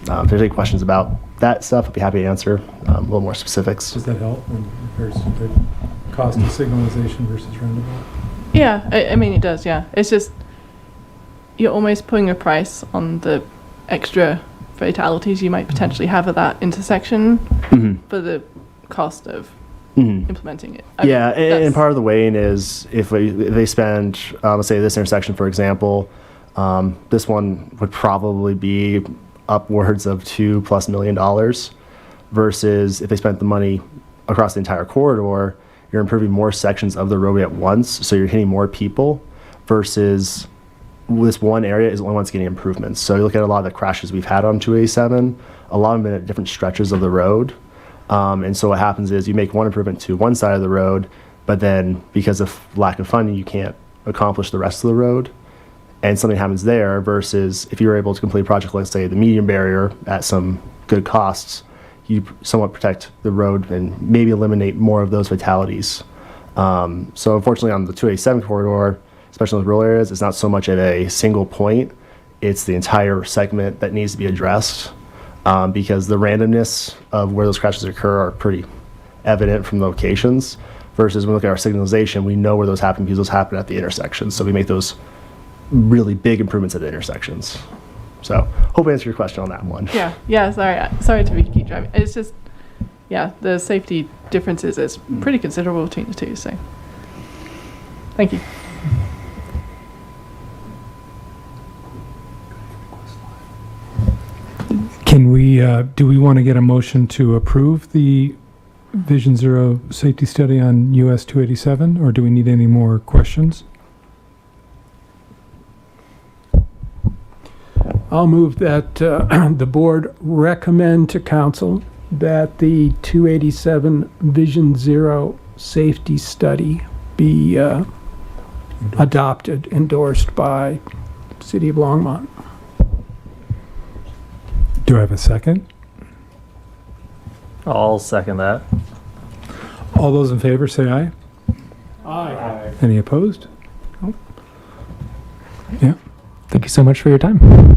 if there's any questions about that stuff, I'd be happy to answer a little more specifics. Does that help when compares to the cost of signalization versus roundabout? Yeah, I mean, it does, yeah. It's just, you're almost putting a price on the extra fatalities you might potentially have at that intersection for the cost of implementing it. And part of the weighing is if they spend, let's say this intersection, for example, this one would probably be upwards of $2+ million versus if they spent the money across the entire corridor, you're improving more sections of the roadway at once, so you're hitting more people versus this one area is the only one that's getting improvements. So you look at a lot of the crashes we've had on 287, a lot of them at different stretches of the road. And so what happens is you make one improvement to one side of the road, but then because of lack of funding, you can't accomplish the rest of the road. And something happens there versus if you're able to complete a project, let's say the median barrier at some good costs, you somewhat protect the road and maybe eliminate more of those fatalities. So unfortunately on the 287 corridor, especially in the rural areas, it's not so much at a single point, it's the entire segment that needs to be addressed because the randomness of where those crashes occur are pretty evident from the locations versus when we look at our signalization, we know where those happen because those happen at the intersections. So we make those really big improvements at the intersections. So hope I answered your question on that one. Yeah, sorry to keep driving. It's just, yeah, the safety differences is pretty considerable between the two, so thank you. Can we, do we want to get a motion to approve the Vision Zero safety study on US 287, or do we need any more questions? I'll move that the board recommend to council that the 287 Vision Zero safety study be adopted, endorsed by City of Longmont. Do I have a second? I'll second that. All those in favor say aye. Aye. Any opposed? Oh. Yeah. Thank you so much for your time.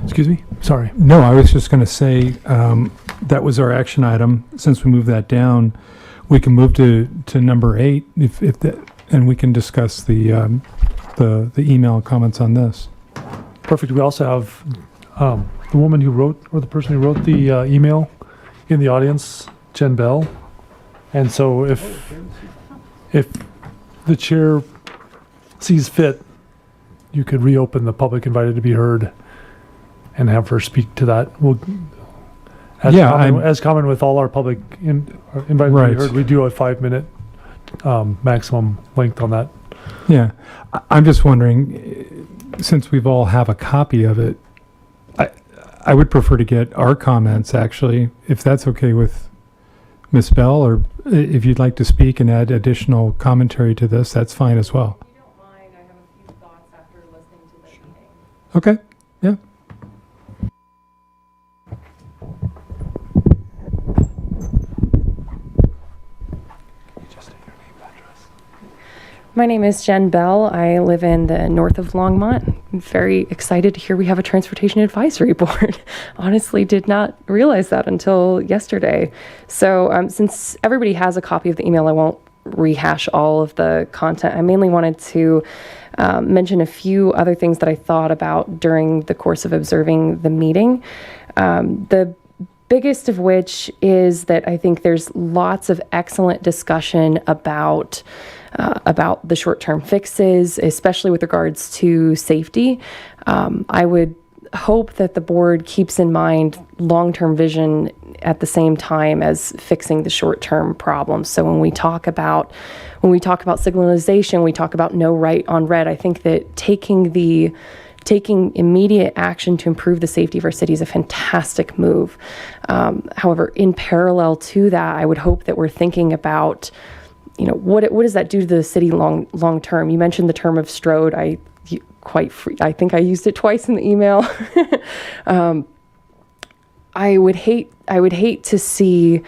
Excuse me? Sorry. No, I was just going to say that was our action item. Since we moved that down, we can move to number 8 if that, and we can discuss the email comments on this. Perfect. We also have the woman who wrote, or the person who wrote the email in the audience, Jen Bell. And so if the chair sees fit, you could reopen the public invited to be heard and have her speak to that. As common with all our public invited to be heard, we do a 5-minute maximum length on that. Yeah. I'm just wondering, since we've all have a copy of it, I would prefer to get our comments, actually, if that's okay with Ms. Bell, or if you'd like to speak and add additional commentary to this, that's fine as well. If you don't mind, I have a few thoughts after listening to the meeting. Okay. Yeah. My name is Jen Bell. I live in the north of Longmont. I'm very excited to hear we have a transportation advisory board. Honestly, did not realize that until yesterday. So since everybody has a copy of the email, I won't rehash all of the content. I mainly wanted to mention a few other things that I thought about during the course of observing the meeting. The biggest of which is that I think there's lots of excellent discussion about the short-term fixes, especially with regards to safety. I would hope that the board keeps in mind long-term vision at the same time as fixing the short-term problems. So when we talk about signalization, we talk about no right on red. I think that taking immediate action to improve the safety of our city is a fantastic move. However, in parallel to that, I would hope that we're thinking about, what does that do to the city long term? You mentioned the term of strode. I think I used it twice in the email. I would hate to see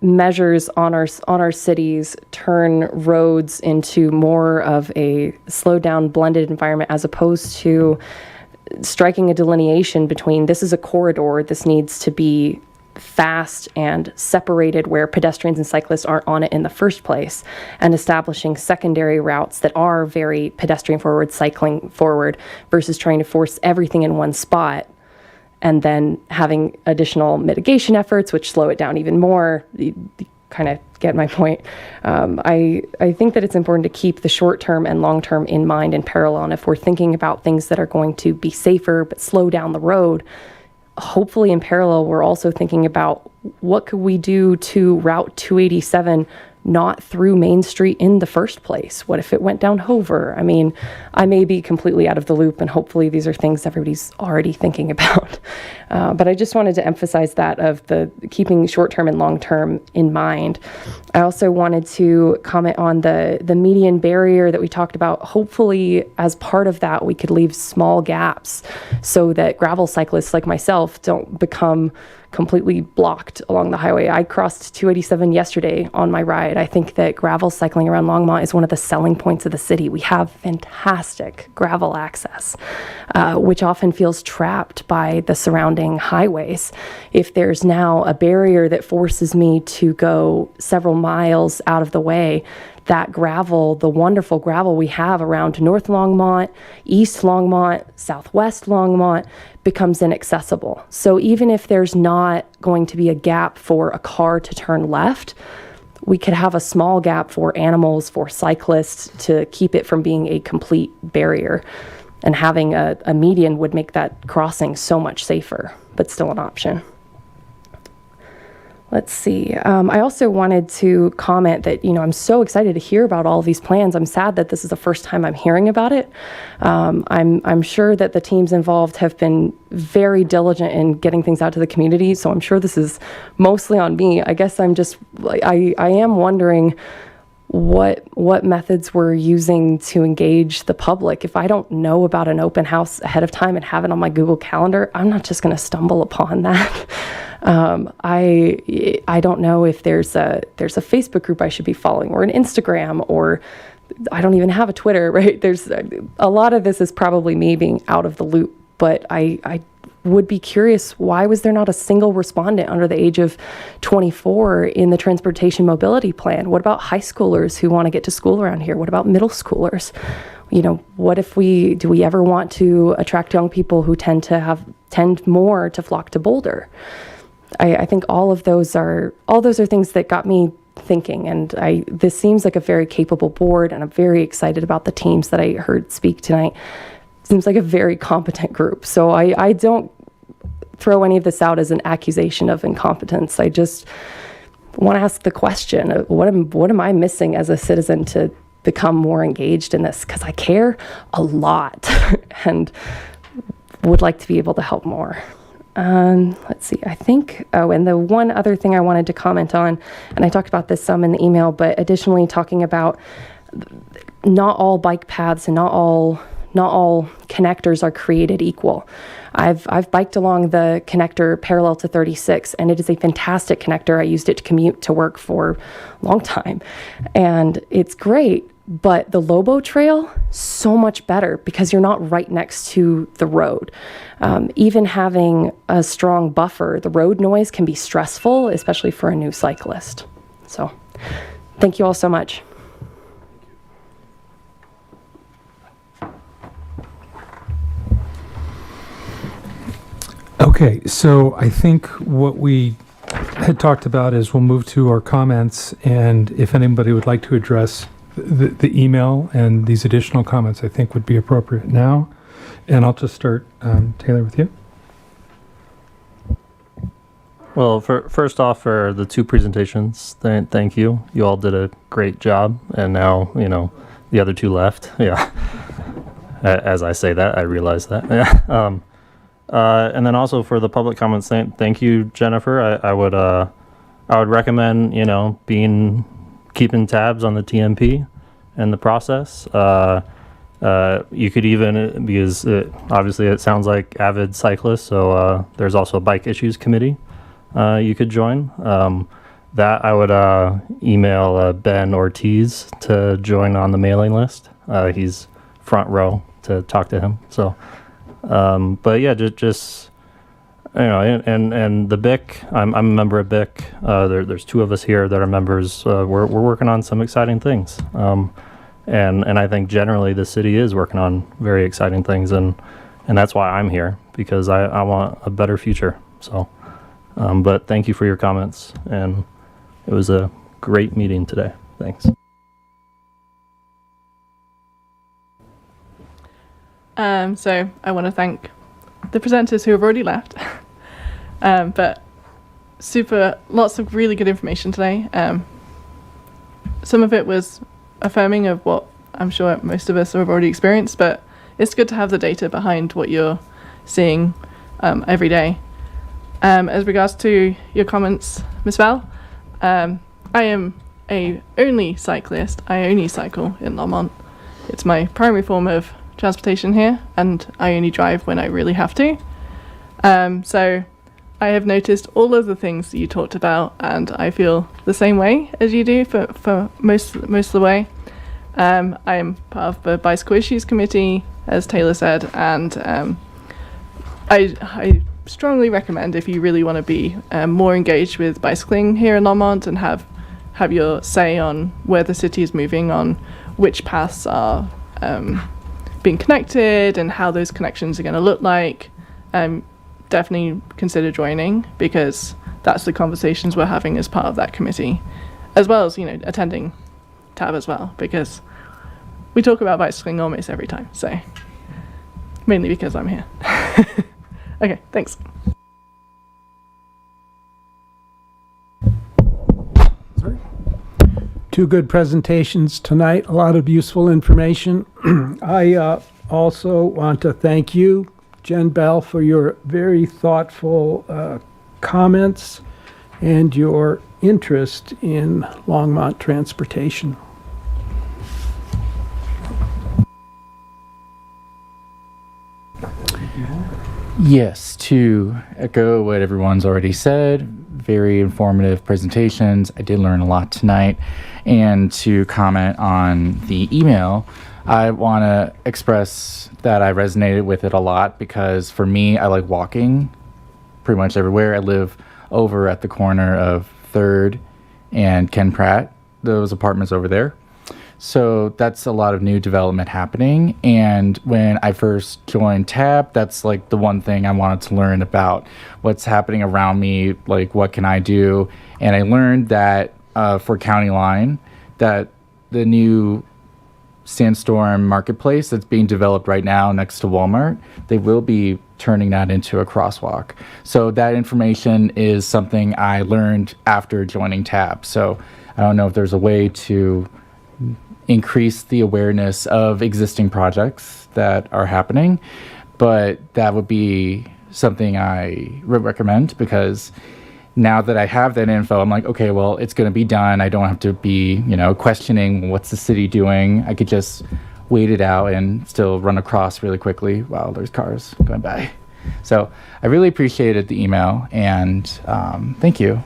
measures on our cities turn roads into more of a slowed down, blended environment, as opposed to striking a delineation between this is a corridor, this needs to be fast and separated where pedestrians and cyclists aren't on it in the first place, and establishing secondary routes that are very pedestrian forward, cycling forward, versus trying to force everything in one spot and then having additional mitigation efforts which slow it down even more. You kind of get my point. I think that it's important to keep the short term and long term in mind in parallel, and if we're thinking about things that are going to be safer but slow down the road, hopefully in parallel, we're also thinking about what could we do to Route 287 not through Main Street in the first place? What if it went down Hover? I mean, I may be completely out of the loop, and hopefully these are things everybody's already thinking about. But I just wanted to emphasize that of the keeping short-term and long-term in mind. I also wanted to comment on the median barrier that we talked about. Hopefully, as part of that, we could leave small gaps so that gravel cyclists like myself don't become completely blocked along the highway. I crossed 287 yesterday on my ride. I think that gravel cycling around Longmont is one of the selling points of the city. We have fantastic gravel access, which often feels trapped by the surrounding highways. If there's now a barrier that forces me to go several miles out of the way, that gravel, the wonderful gravel we have around North Longmont, East Longmont, Southwest Longmont, becomes inaccessible. So even if there's not going to be a gap for a car to turn left, we could have a small gap for animals, for cyclists, to keep it from being a complete barrier. And having a median would make that crossing so much safer, but still an option. Let's see. I also wanted to comment that, I'm so excited to hear about all of these plans. I'm sad that this is the first time I'm hearing about it. I'm sure that the teams involved have been very diligent in getting things out to the community, so I'm sure this is mostly on me. I guess I'm just, I am wondering what methods we're using to engage the public. If I don't know about an open house ahead of time and have it on my Google Calendar, I'm not just going to stumble upon that. I don't know if there's a Facebook group I should be following, or an Instagram, or I don't even have a Twitter, right? There's a lot of this is probably me being out of the loop, but I would be curious, why was there not a single respondent under the age of 24 in the transportation mobility plan? What about high schoolers who want to get to school around here? What about middle schoolers? What if do we ever want to attract young people who tend more to flock to Boulder? I think all those are things that got me thinking, and this seems like a very capable board, and I'm very excited about the teams that I heard speak tonight. Seems like a very competent group. So I don't throw any of this out as an accusation of incompetence. I just want to ask the question, what am I missing as a citizen to become more engaged in this? Because I care a lot and would like to be able to help more. Let's see, I think, and the one other thing I wanted to comment on, and I talked about this some in the email, but additionally talking about not all bike paths and not all connectors are created equal. I've biked along the connector parallel to 36, and it is a fantastic connector. I used it to commute to work for a long time, and it's great. But the Lobo Trail, so much better because you're not right next to the road. Even having a strong buffer, the road noise can be stressful, especially for a new cyclist. So thank you all so much. Okay, so I think what we had talked about is we'll move to our comments, and if anybody would like to address the email and these additional comments, I think would be appropriate now. And I'll just start, Taylor, with you. Well, first off, for the two presentations, thank you. You all did a great job. And now, the other two left. Yeah. As I say that, I realize that. Yeah. And then also for the public comments, thank you, Jennifer. I would recommend, keeping tabs on the TMP and the process. You could even, because obviously it sounds like avid cyclists, so there's also a bike issues committee you could join. That I would email Ben Ortiz to join on the mailing list. He's front row to talk to him. So, but yeah, just You know, and the BIC, I'm a member of BIC. There's two of us here that are members. We're working on some exciting things, and I think generally the city is working on very exciting things, and that's why I'm here, because I want a better future. So, but thank you for your comments, and it was a great meeting today. Thanks. So I want to thank the presenters who have already left, but lots of really good information today. Some of it was affirming of what I'm sure most of us have already experienced, but it's good to have the data behind what you're seeing every day. As regards to your comments, Ms. Val, I am a only cyclist. I only cycle in Longmont. It's my primary form of transportation here, and I only drive when I really have to. So I have noticed all of the things that you talked about, and I feel the same way as you do for most of the way. I am part of the Bicycle Issues Committee, as Taylor said, and I strongly recommend, if you really want to be more engaged with bicycling here in Longmont and have your say on where the city is moving, on which paths are being connected and how those connections are going to look like, definitely consider joining, because that's the conversations we're having as part of that committee, as well as, attending TAB as well, because we talk about bicycling almost every time, so mainly because I'm here. Okay, thanks. Two good presentations tonight, a lot of useful information. I also want to thank you, Jen Bell, for your very thoughtful comments and your interest in Longmont transportation. Yes, to echo what everyone's already said, very informative presentations. I did learn a lot tonight. And to comment on the email, I want to express that I resonated with it a lot, because for me, I like walking pretty much everywhere. I live over at the corner of 3rd and Ken Pratt, those apartments over there. So that's a lot of new development happening. And when I first joined TAB, that's like the one thing I wanted to learn about what's happening around me, like what can I do? And I learned that for County Line, that the new Sandstorm Marketplace that's being developed right now next to Walmart, they will be turning that into a crosswalk. So that information is something I learned after joining TAB. So I don't know if there's a way to increase the awareness of existing projects that are happening, but that would be something I would recommend, because now that I have that info, I'm like, okay, well, it's going to be done. I don't have to be, questioning what's the city doing. I could just wait it out and still run across really quickly while there's cars going by. So I really appreciated the email, and thank you.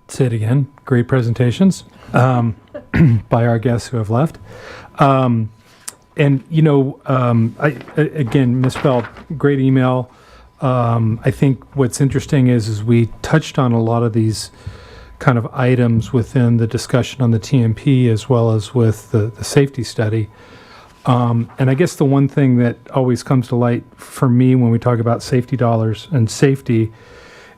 Say it again. Great presentations by our guests who have left. Again, Ms. Feld, great email. I think what's interesting is we touched on a lot of these kind of items within the discussion on the TMP, as well as with the safety study. And I guess the one thing that always comes to light for me when we talk about safety dollars and safety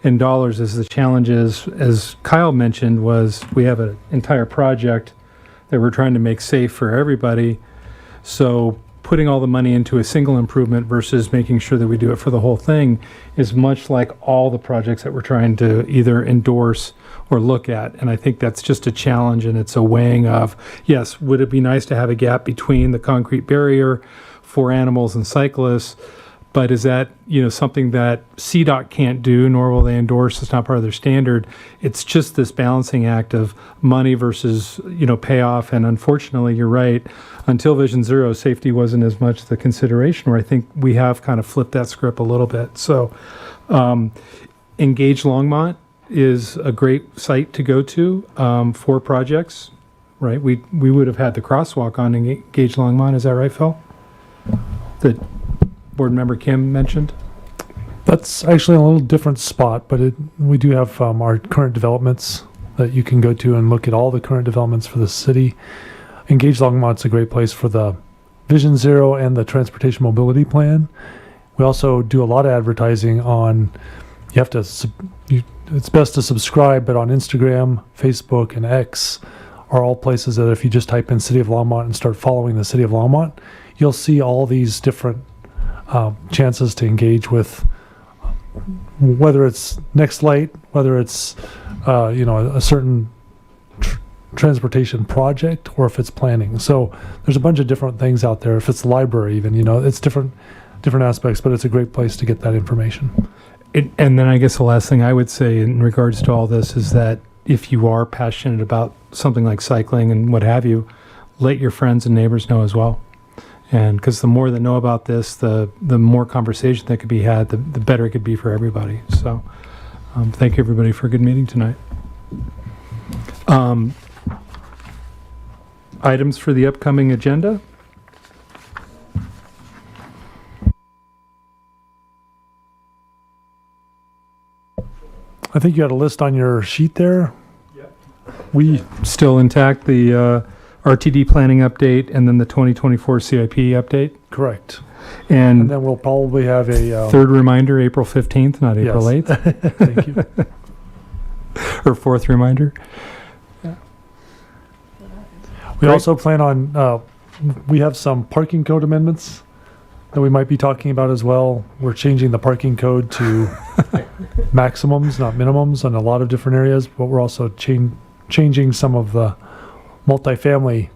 in dollars is the challenges, as Kyle mentioned, was we have an entire project that we're trying to make safe for everybody. So putting all the money into a single improvement versus making sure that we do it for the whole thing is much like all the projects that we're trying to either endorse or look at. And I think that's just a challenge, and it's a weighing of, yes, would it be nice to have a gap between the concrete barrier for animals and cyclists, but is that, something that CDOT can't do, nor will they endorse? It's not part of their standard. It's just this balancing act of money versus, payoff. And unfortunately, you're right. Until Vision Zero, safety wasn't as much the consideration, where I think we have kind of flipped that script a little bit. So Engage Longmont is a great site to go to for projects, right? We would have had the crosswalk on Engage Longmont. Is that right, Phil? that Board Member Kim mentioned? That's actually a little different spot, but we do have our current developments that you can go to and look at all the current developments for the city. Engage Longmont's a great place for the Vision Zero and the Transportation Mobility Plan. We also do a lot of advertising on, you have to, it's best to subscribe, but on Instagram, Facebook, and X are all places that if you just type in City of Longmont and start following the City of Longmont, you'll see all these different chances to engage with, whether it's Next Light, whether it's a certain transportation project, or if it's planning. So there's a bunch of different things out there. If it's the library, even it's different aspects, but it's a great place to get that information. And then I guess the last thing I would say in regards to all this is that if you are passionate about something like cycling and what have you, let your friends and neighbors know as well. And because the more that know about this, the more conversation that could be had, the better it could be for everybody. So thank you, everybody, for a good meeting tonight. Items for the upcoming agenda. I think you had a list on your sheet there. We still intact the RTD planning update and then the 2024 CIP update. Correct. And And then we'll probably have a third reminder, April 15th, not April yes. 8th. Thank you. Or fourth reminder. We Great. also plan on, we have some parking code amendments that we might be talking about as well. We're changing the parking code to maximums, not minimums, in a lot of different areas, but we're also changing some of the multifamily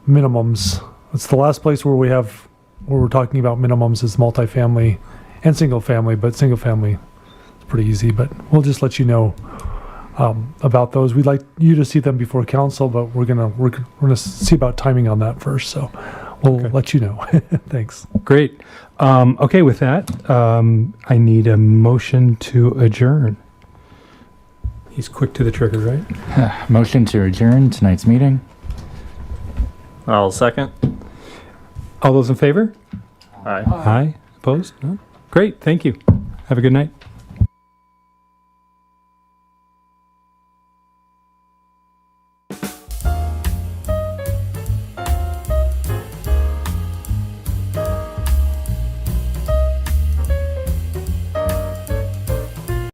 minimums. It's the last place where we're talking about minimums is multifamily and single family, but single family is pretty easy, but we'll just let you know about those. We'd like you to see them before council, but we're gonna see about timing on that first. So we'll let you know. Thanks. Great. Okay, with that, I need a motion to adjourn. He's quick to the trigger, right? Motion to adjourn tonight's meeting. I'll second. All those in favor? Aye. Aye. Opposed? No? Great. Thank you. Have a good night.